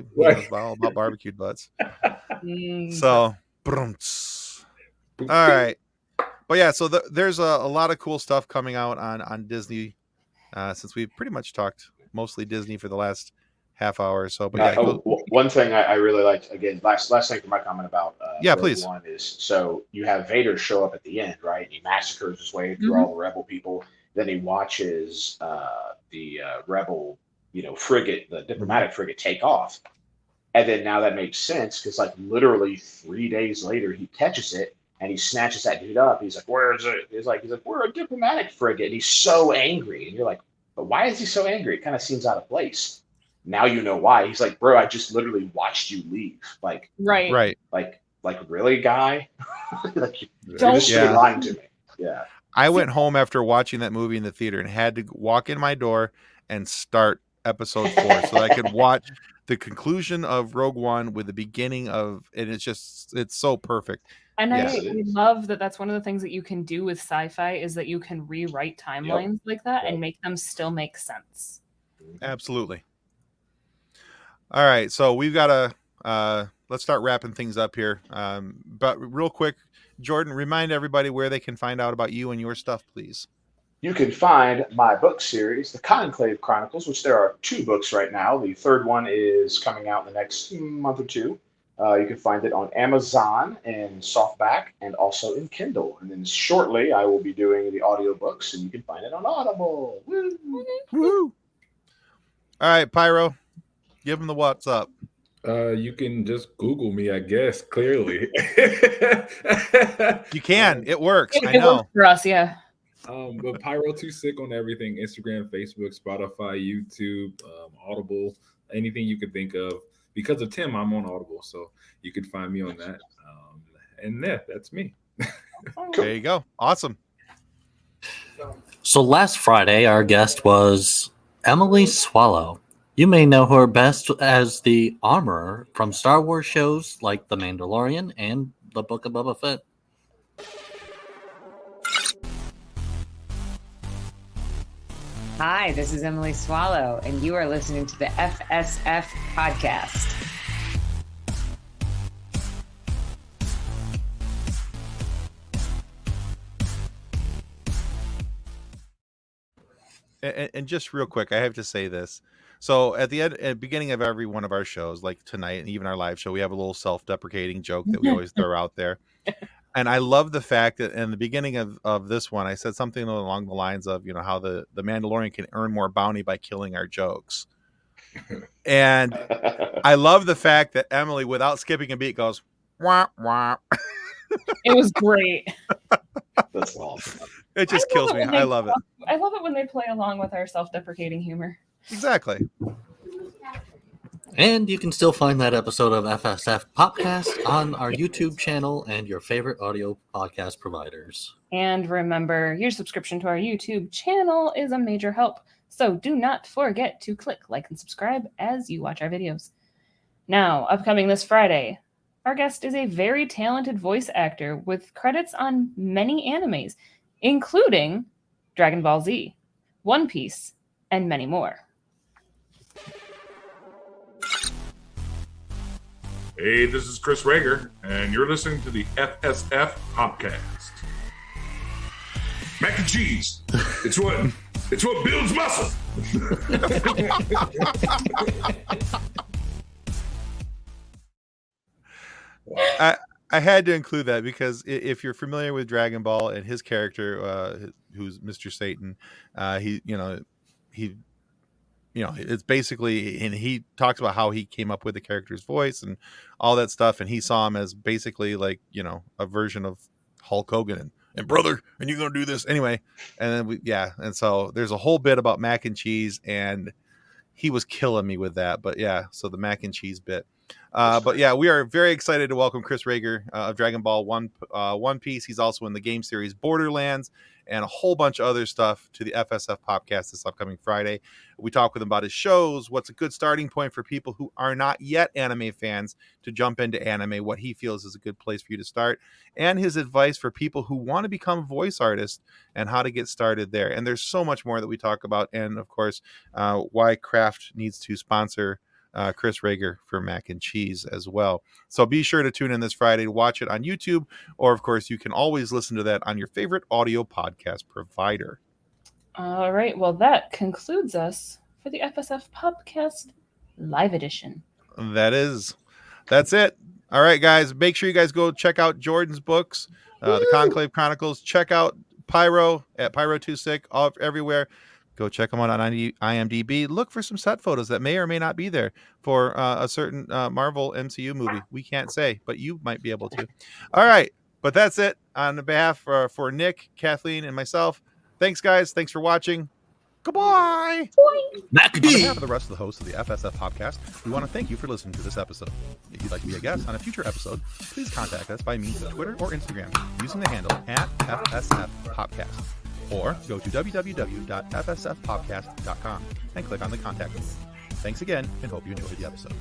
All about barbecued butts. So, all right. But yeah, so there's a lot of cool stuff coming out on Disney, since we've pretty much talked mostly Disney for the last half hour or so. But one thing I really liked, again, last thing for my comment about please. One is, so you have Vader show up at the end, right? He massacres his way through all the rebel people. Then he watches the rebel, frigate, the diplomatic frigate, take off. And then now that makes sense, because like literally 3 days later, he catches it and he snatches that dude up. He's like, "Where is it?" He's like, "We're a diplomatic frigate." And he's so angry, and you're like, "But why is he so angry?" It kind of seems out of place. Now you know why. He's like, "Bro, I just literally watched you leave." Like, right. Like really, guy? Like, you're Don't just lying to me. Yeah. I went home after watching that movie in the theater and had to walk in my door and start episode 4 so that I could watch the conclusion of Rogue One with the beginning of, and it's so perfect. And I love that that's one of the things that you can do with sci-fi is that you can rewrite timelines like that and make them still make sense. Absolutely. All right, so we've got to let's start wrapping things up here. But real quick, Jordan, remind everybody where they can find out about you and your stuff, please. You can find my book series, The Conclave Chronicles, which there are 2 books right now. The third one is coming out in the next month or 2. You can find it on Amazon in softback and also in Kindle. And then shortly, I will be doing the audiobooks, and you can find it on Audible. Woo! Woo! All right, Pyro, give them the what's up. You can just Google me, I guess, clearly. You can. It works. I know. Works for us, yeah. But Pyro Too Sick on everything: Instagram, Facebook, Spotify, YouTube, Audible, anything you could think of. Because of Tim, I'm on Audible, so you could find me on that. And that's me. There you go. Awesome. So last Friday, our guest was Emily Swallow. You may know her best as the armorer from Star Wars shows like The Mandalorian and The Book of Boba Fett. Hi, this is Emily Swallow, and you are listening to the FSF Podcast. And just real quick, I have to say this. So at the beginning of every one of our shows, like tonight and even our live show, we have a little self-deprecating joke that we always throw out there. And I love the fact that in the beginning of this one, I said something along the lines of, how the Mandalorian can earn more bounty by killing our jokes. And I love the fact that Emily, without skipping a beat, goes, wah, wah. It was great. That's awesome. It just kills me. I love it. I love it when they play along with our self-deprecating humor. Exactly. And you can still find that episode of FSF PopCast on our YouTube channel and your favorite audio podcast providers. And remember, your subscription to our YouTube channel is a major help. So do not forget to click like and subscribe as you watch our videos. Now, upcoming this Friday, our guest is a very talented voice actor with credits on many animes, including Dragon Ball Z, One Piece, and many more. Hey, this is Chris Rager, and you're listening to the FSF PopCast. Mac and cheese. It's what builds muscle. I had to include that because if you're familiar with Dragon Ball and his character, who's Mr. Satan, it's basically, and he talks about how he came up with the character's voice and all that stuff, and he saw him as basically like a version of Hulk Hogan and brother, and you're gonna do this anyway, and then and so there's a whole bit about mac and cheese, and he was killing me with that, but so the mac and cheese bit. But we are very excited to welcome Chris Rager of Dragon Ball One Piece. He's also in the game series Borderlands and a whole bunch of other stuff to the FSF PopCast this upcoming Friday. We talk with him about his shows, what's a good starting point for people who are not yet anime fans to jump into anime, what he feels is a good place for you to start, and his advice for people who want to become voice artists and how to get started there. And there's so much more that we talk about, and of course, why Kraft needs to sponsor Chris Rager for mac and cheese as well. So be sure to tune in this Friday to watch it on YouTube, or of course you can always listen to that on your favorite audio podcast provider. All right, well that concludes us for the FSF PopCast live edition. That's it. All right, guys, make sure you guys go check out Jordan's books, the Conclave Chronicles. Check out Pyro at Pyro2Sick everywhere. Go check them out on IMDb. Look for some set photos that may or may not be there for a certain Marvel MCU movie. We can't say, but you might be able to. All right. But that's it. On behalf for Nick, Kathleen, and myself, thanks, guys. Thanks for watching. Goodbye. On behalf of the rest of the hosts of the FSF Podcast, we want to thank you for listening to this episode. If you'd like to be a guest on a future episode, please contact us by means of Twitter or Instagram using the handle @FSF PopCast. Or go to www.fsfpopcast.com and click on the contact link. Thanks again, and hope you enjoyed the episode.